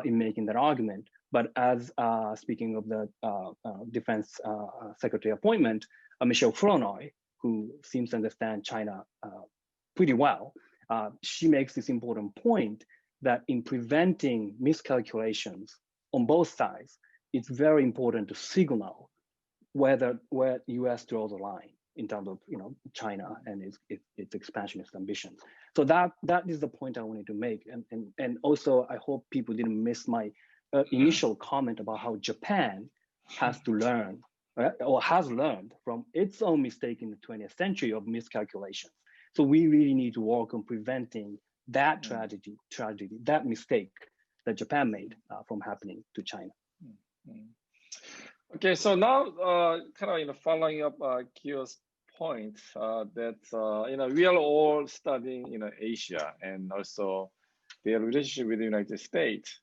in making that argument. But as speaking of the Defense Secretary appointment, Michelle Flournoy, who seems to understand China pretty well, she makes this important point that in preventing miscalculations on both sides, it's very important to signal where US draws the line in terms of China and its expansionist ambitions. So that is the point I wanted to make. And also I hope people didn't miss my initial comment about how Japan has to learn or has learned from its own mistake in the 20th century of miscalculations. So we really need to work on preventing that tragedy, that mistake that Japan made from happening to China. Okay, so now following up Kiyo's point that we are all studying Asia and also their relationship with the United States.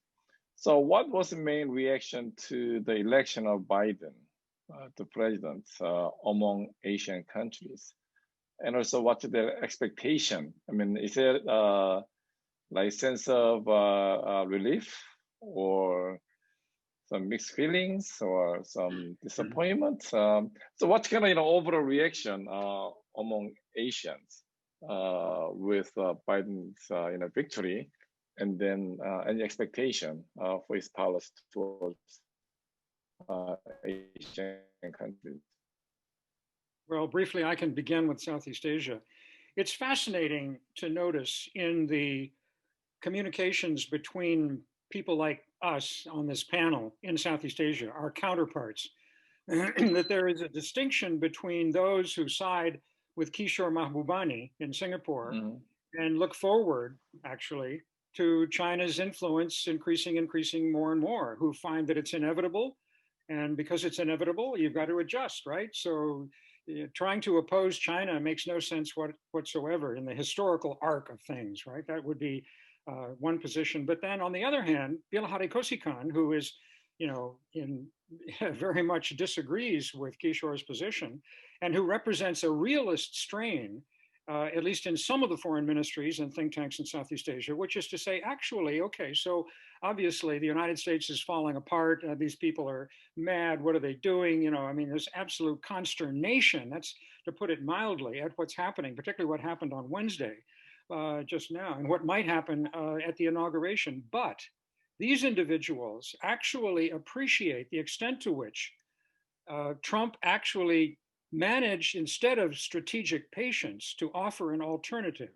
So what was the main reaction to the election of Biden to president among Asian countries? And also what's their expectation? I mean, is there like sense of relief or some mixed feelings or some disappointment? So what's kind of overall reaction among Asians with Biden's victory, and then any expectation for his policy towards Asian countries? Well, briefly, I can begin with Southeast Asia. It's fascinating to notice in the communications between people like us on this panel in Southeast Asia, our counterparts, that there is a distinction between those who side with Kishore Mahbubani in Singapore and look forward, actually, to China's influence increasing more and more, who find that it's inevitable. And because it's inevitable, you've got to adjust, right? So trying to oppose China makes no sense whatsoever in the historical arc of things, right? That would be one position. But then on the other hand, Bilahari Koshikan, who is, very much disagrees with Kishore's position and who represents a realist strain, at least in some of the foreign ministries and think tanks in Southeast Asia, which is to say, actually, okay, so obviously the United States is falling apart. These people are mad. What are they doing? There's absolute consternation, that's to put it mildly, at what's happening, particularly what happened on Wednesday. just now and what might happen at the inauguration. But these individuals actually appreciate the extent to which Trump actually managed, instead of strategic patience, to offer an alternative.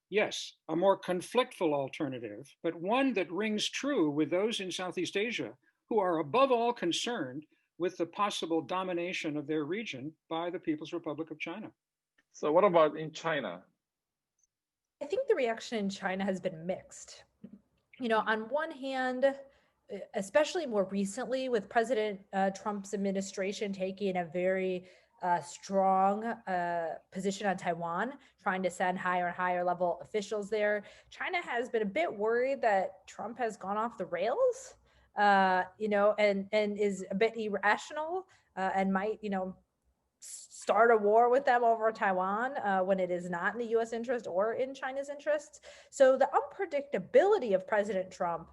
Yes, a more conflictful alternative, but one that rings true with those in Southeast Asia who are above all concerned with the possible domination of their region by the People's Republic of China. So what about in China? I think the reaction in China has been mixed. You know, on one hand, especially more recently with President Trump's administration taking a very strong position on Taiwan, trying to send higher and higher level officials there. China has been a bit worried that Trump has gone off the rails, you know, and is a bit irrational and might, you know, start a war with them over Taiwan when it is not in the US interest or in China's interests. So the unpredictability of President Trump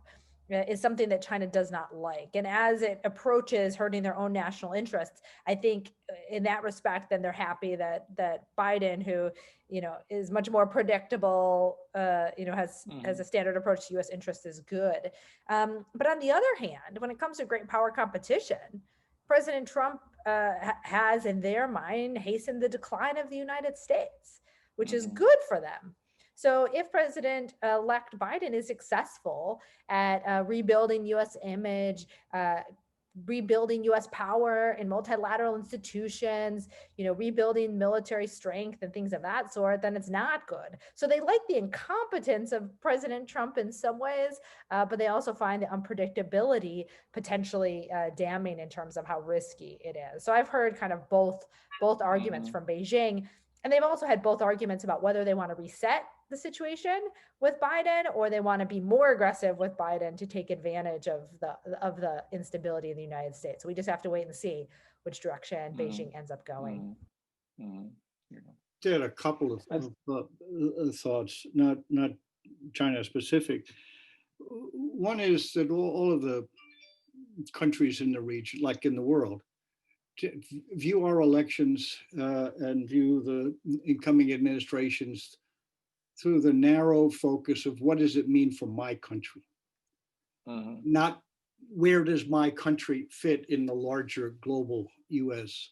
is something that China does not like. And as it approaches hurting their own national interests, I think in that respect, then they're happy that Biden, who, you know, is much more predictable, you know, has a standard approach to US interests, is good. But on the other hand, when it comes to great power competition, President Trump has in their mind hastened the decline of the United States, which is good for them. So if President-elect Biden is successful at rebuilding U.S. image, rebuilding U.S. power in multilateral institutions, you know, rebuilding military strength and things of that sort, then it's not good. So they like the incompetence of President Trump in some ways, but they also find the unpredictability potentially damning in terms of how risky it is. So I've heard kind of both arguments from Beijing, and they've also had both arguments about whether they want to reset the situation with Biden or they want to be more aggressive with Biden to take advantage of the instability in the United States. So we just have to wait and see which direction Beijing ends up going. Did a couple of thoughts, not China specific. One is that all of the countries in the region, like in the world, view our elections and view the incoming administrations through the narrow focus of what does it mean for my country, not where does my country fit in the larger global US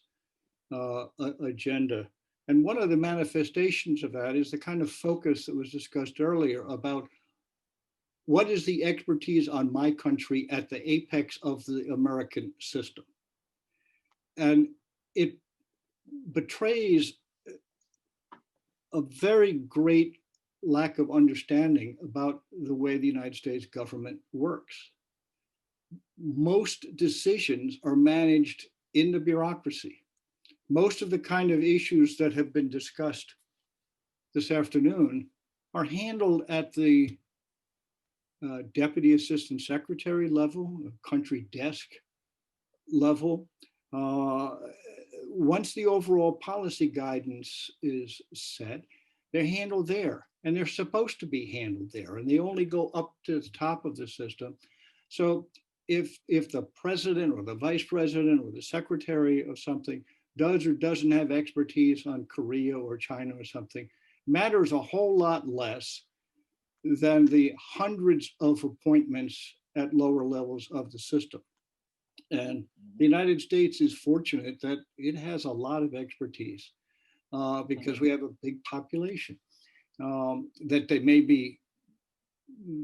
agenda. And one of the manifestations of that is the kind of focus that was discussed earlier about what is the expertise on my country at the apex of the American system. And it betrays a very great lack of understanding about the way the United States government works. Most decisions are managed in the bureaucracy. Most of the kind of issues that have been discussed this afternoon are handled at the Deputy Assistant Secretary level, country desk level. Once the overall policy guidance is set, they're handled there, and they're supposed to be handled there, and they only go up to the top of the system. So if the president or the vice president or the secretary of something does or doesn't have expertise on Korea or China or something, matters a whole lot less than the hundreds of appointments at lower levels of the system. And the United States is fortunate that it has a lot of expertise because we have a big population, that they may be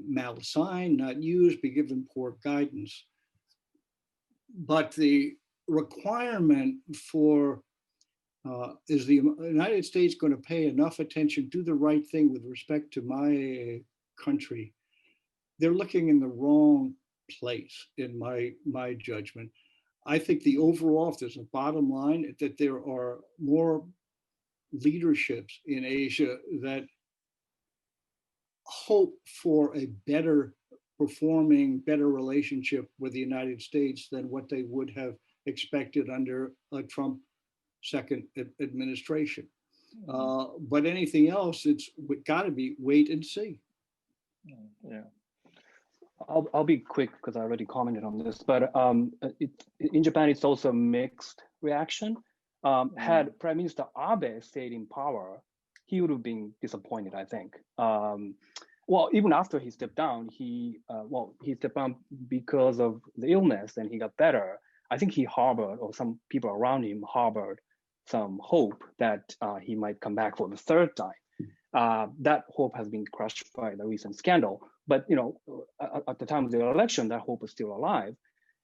malassigned, not used, be given poor guidance. But the requirement for, is the United States going to pay enough attention, do the right thing with respect to my country? They're looking in the wrong place, in my judgment. I think the overall, if there's a bottom line, that there are more leaderships in Asia that hope for a better performing, better relationship with the United States than what they would have expected under a Trump second administration. But anything else, it's got to be wait and see. Yeah. I'll be quick because I already commented on this, but in Japan, it's also a mixed reaction. Had Prime Minister Abe stayed in power, he would have been disappointed, I think. Well, even after he stepped down, he stepped down because of the illness, and he got better. I think he harbored, or some people around him harbored, some hope that he might come back for the third time. That hope has been crushed by the recent scandal. But at the time of the election, that hope is still alive.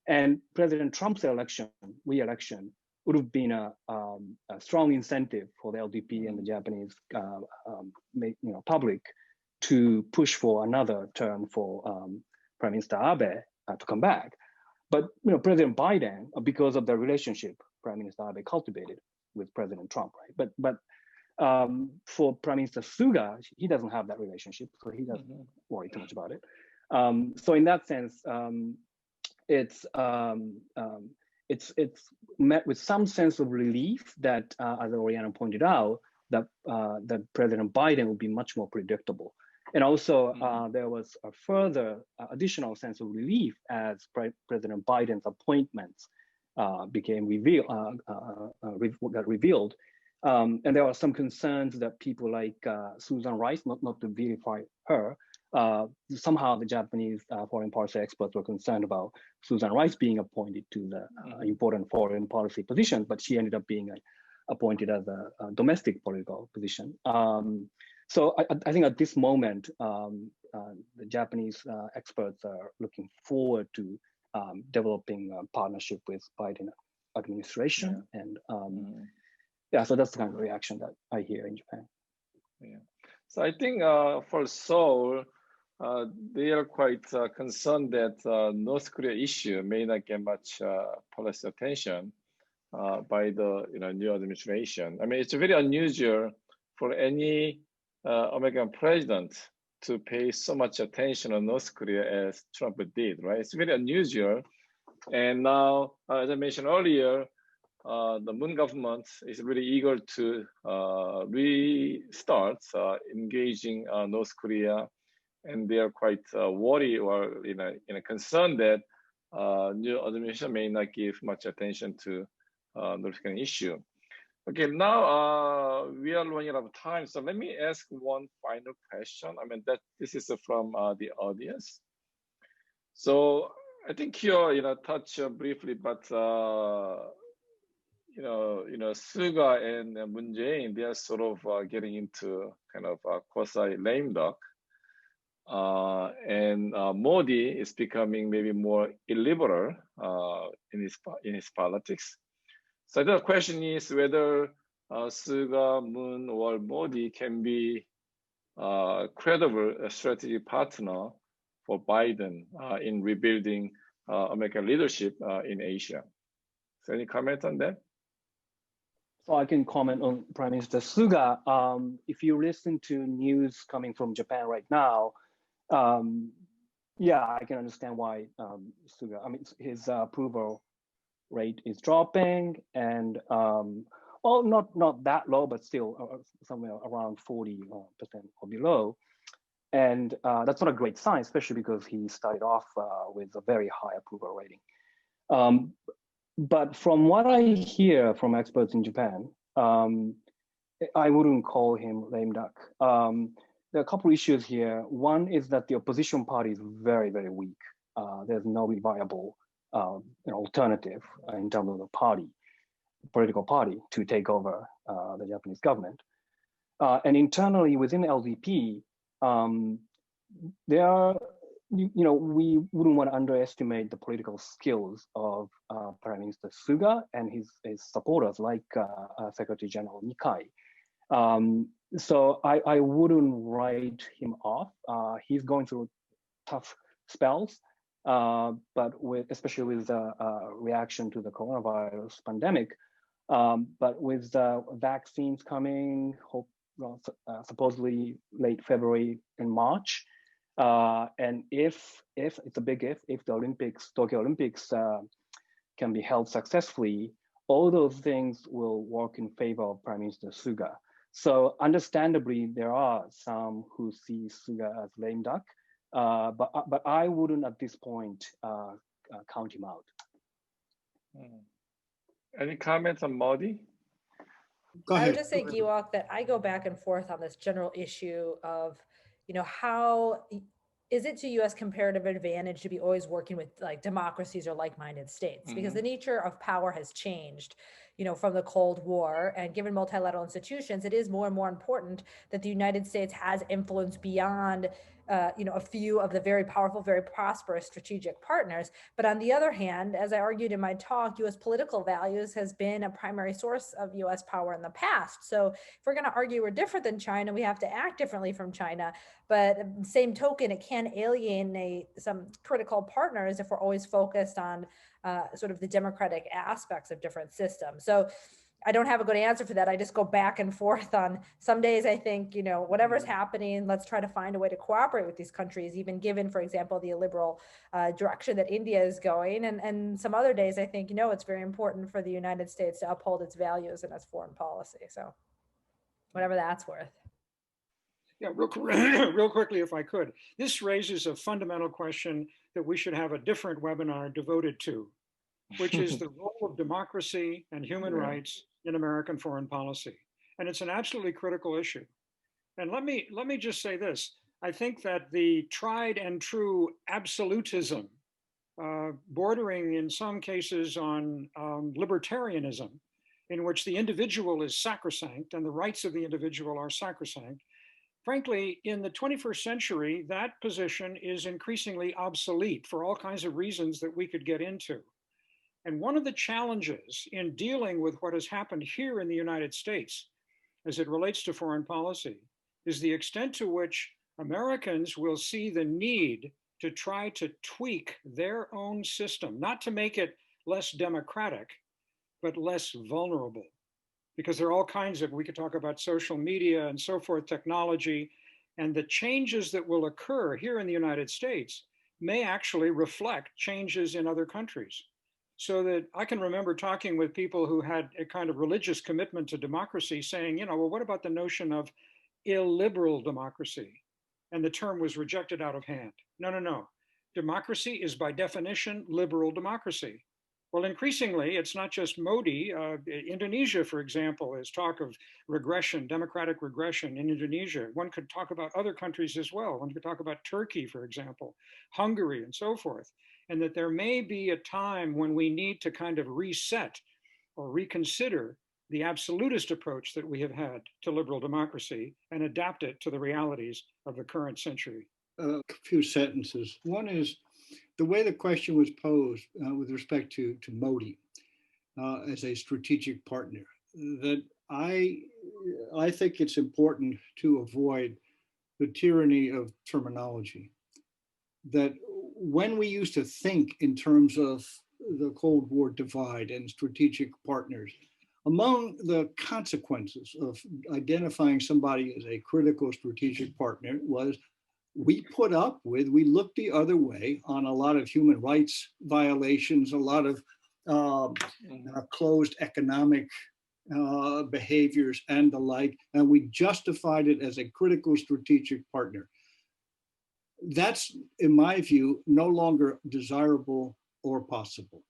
And President Trump's re-election, would have been a strong incentive for the LDP and the Japanese public to push for another term for Prime Minister Abe to come back. But President Biden, because of the relationship Prime Minister Abe cultivated with President Trump, right? But for Prime Minister Suga, he doesn't have that relationship, so he doesn't worry too much about it. So in that sense, it's met with some sense of relief that, as Oriana pointed out, that President Biden would be much more predictable. And also, there was a further additional sense of relief as President Biden's appointments became got revealed. And there are some concerns that people like Susan Rice, not to vilify her, somehow the Japanese foreign policy experts were concerned about Susan Rice being appointed to the important foreign policy position, but she ended up being appointed as a domestic political position. So I think at this moment, the Japanese experts are looking forward to developing a partnership with Biden administration. Yeah. And yeah, so that's the kind of reaction that I hear in Japan. Yeah. So I think for Seoul, they are quite concerned that North Korea issue may not get much policy attention by the new administration. I mean, it's very unusual for any American president to pay so much attention on North Korea as Trump did, right? It's very unusual. And now, as I mentioned earlier, the Moon government is really eager to restart engaging North Korea, and they are quite worried or concerned that new administration may not give much attention to North Korean issue. Okay, now we are running out of time, so let me ask one final question. I mean, this is from the audience. So I think here, touch briefly, but Suga and Moon Jae-in, they are sort of getting into kind of quasi lame duck, and Modi is becoming maybe more illiberal in his politics. So the question is whether Suga, Moon, or Modi can be a credible strategic partner for Biden in rebuilding American leadership in Asia. So any comment on that? So I can comment on Prime Minister Suga. If you listen to news coming from Japan right now, yeah, I can understand why Suga, I mean, his approval rate is dropping, and well, not that low, but still somewhere around 40% or below. And that's not a great sign, especially because he started off with a very high approval rating. But from what I hear from experts in Japan, I wouldn't call him lame duck. There are a couple issues here. One is that the opposition party is very, very weak. There's no viable alternative in terms of the political party to take over the Japanese government. And internally within LDP, there are, we wouldn't want to underestimate the political skills of Prime Minister Suga and his supporters like Secretary General Nikai. So I wouldn't write him off. He's going through tough spells, but especially with the reaction to the coronavirus pandemic. But with the vaccines coming, supposedly late February and March, and if it's a big if the Tokyo Olympics can be held successfully, all those things will work in favor of Prime Minister Suga. So understandably, there are some who see Suga as lame duck, but I wouldn't at this point count him out. Any comments on Modi? Go I ahead. would just say, Gi-Wook, that I go back and forth on this general issue of, how is it to U.S. comparative advantage to be always working with like democracies or like-minded states? Because the nature of power has changed, from the Cold War, and given multilateral institutions, it is more and more important that the United States has influence beyond a few of the very powerful, very prosperous strategic partners. But on the other hand, as I argued in my talk, U.S. political values has been a primary source of U.S. power in the past. So if we're going to argue we're different than China, we have to act differently from China. But same token, it can alienate some critical partners if we're always focused on sort of the democratic aspects of different systems. So I don't have a good answer for that. I just go back and forth on some days I think, whatever's happening, let's try to find a way to cooperate with these countries, even given, for example, the illiberal direction that India is going. And some other days I think, it's very important for the United States to uphold its values and its foreign policy. So whatever that's worth. Yeah, real quickly, if I could. This raises a fundamental question that we should have a different webinar devoted to, which is the role of democracy and human rights in American foreign policy. And it's an absolutely critical issue. And let me just say this. I think that the tried and true absolutism, bordering in some cases on libertarianism, in which the individual is sacrosanct and the rights of the individual are sacrosanct, frankly, in the 21st century, that position is increasingly obsolete for all kinds of reasons that we could get into. And one of the challenges in dealing with what has happened here in the United States as it relates to foreign policy is the extent to which Americans will see the need to try to tweak their own system, not to make it less democratic, but less vulnerable. Because there are all kinds of, we could talk about social media and so forth, technology, and the changes that will occur here in the United States may actually reflect changes in other countries. So that I can remember talking with people who had a kind of religious commitment to democracy saying, well, what about the notion of illiberal democracy? And the term was rejected out of hand. No. Democracy is by definition liberal democracy. Well, increasingly, it's not just Modi. Indonesia, for example, is talk of regression, democratic regression in Indonesia. One could talk about other countries as well. One could talk about Turkey, for example, Hungary, and so forth. And that there may be a time when we need to kind of reset or reconsider the absolutist approach that we have had to liberal democracy and adapt it to the realities of the current century. A few sentences. One is the way the question was posed with respect to Modi as a strategic partner, that I think it's important to avoid the tyranny of terminology. That when we used to think in terms of the Cold War divide and strategic partners, among the consequences of identifying somebody as a critical strategic partner was we looked the other way on a lot of human rights violations, a lot of closed economic behaviors and the like, and we justified it as a critical strategic partner. That's, in my view, no longer desirable or possible.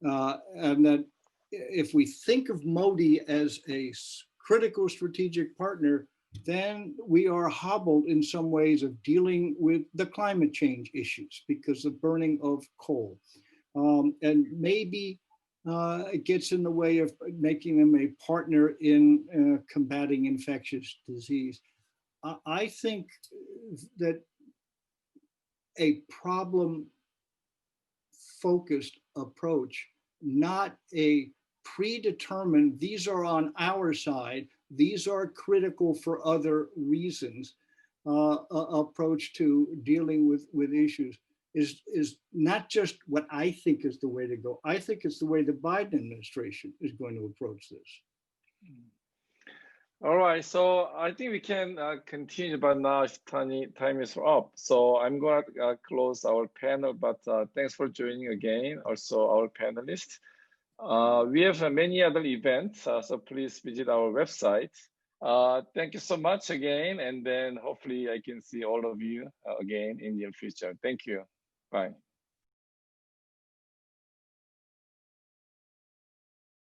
And that if we think of Modi as a critical strategic partner, then we are hobbled in some ways of dealing with the climate change issues because of burning of coal. And maybe it gets in the way of making them a partner in combating infectious disease. I think that a problem-focused approach, not a predetermined, these are on our side, these are critical for other reasons, approach to dealing with issues is not just what I think is the way to go. I think it's the way the Biden administration is going to approach this. All right, so I think we can continue, but now time is up. So I'm going to close our panel, but thanks for joining again, also our panelists. We have many other events, so please visit our website. Thank you so much again, and then hopefully I can see all of you again in the future. Thank you. Bye.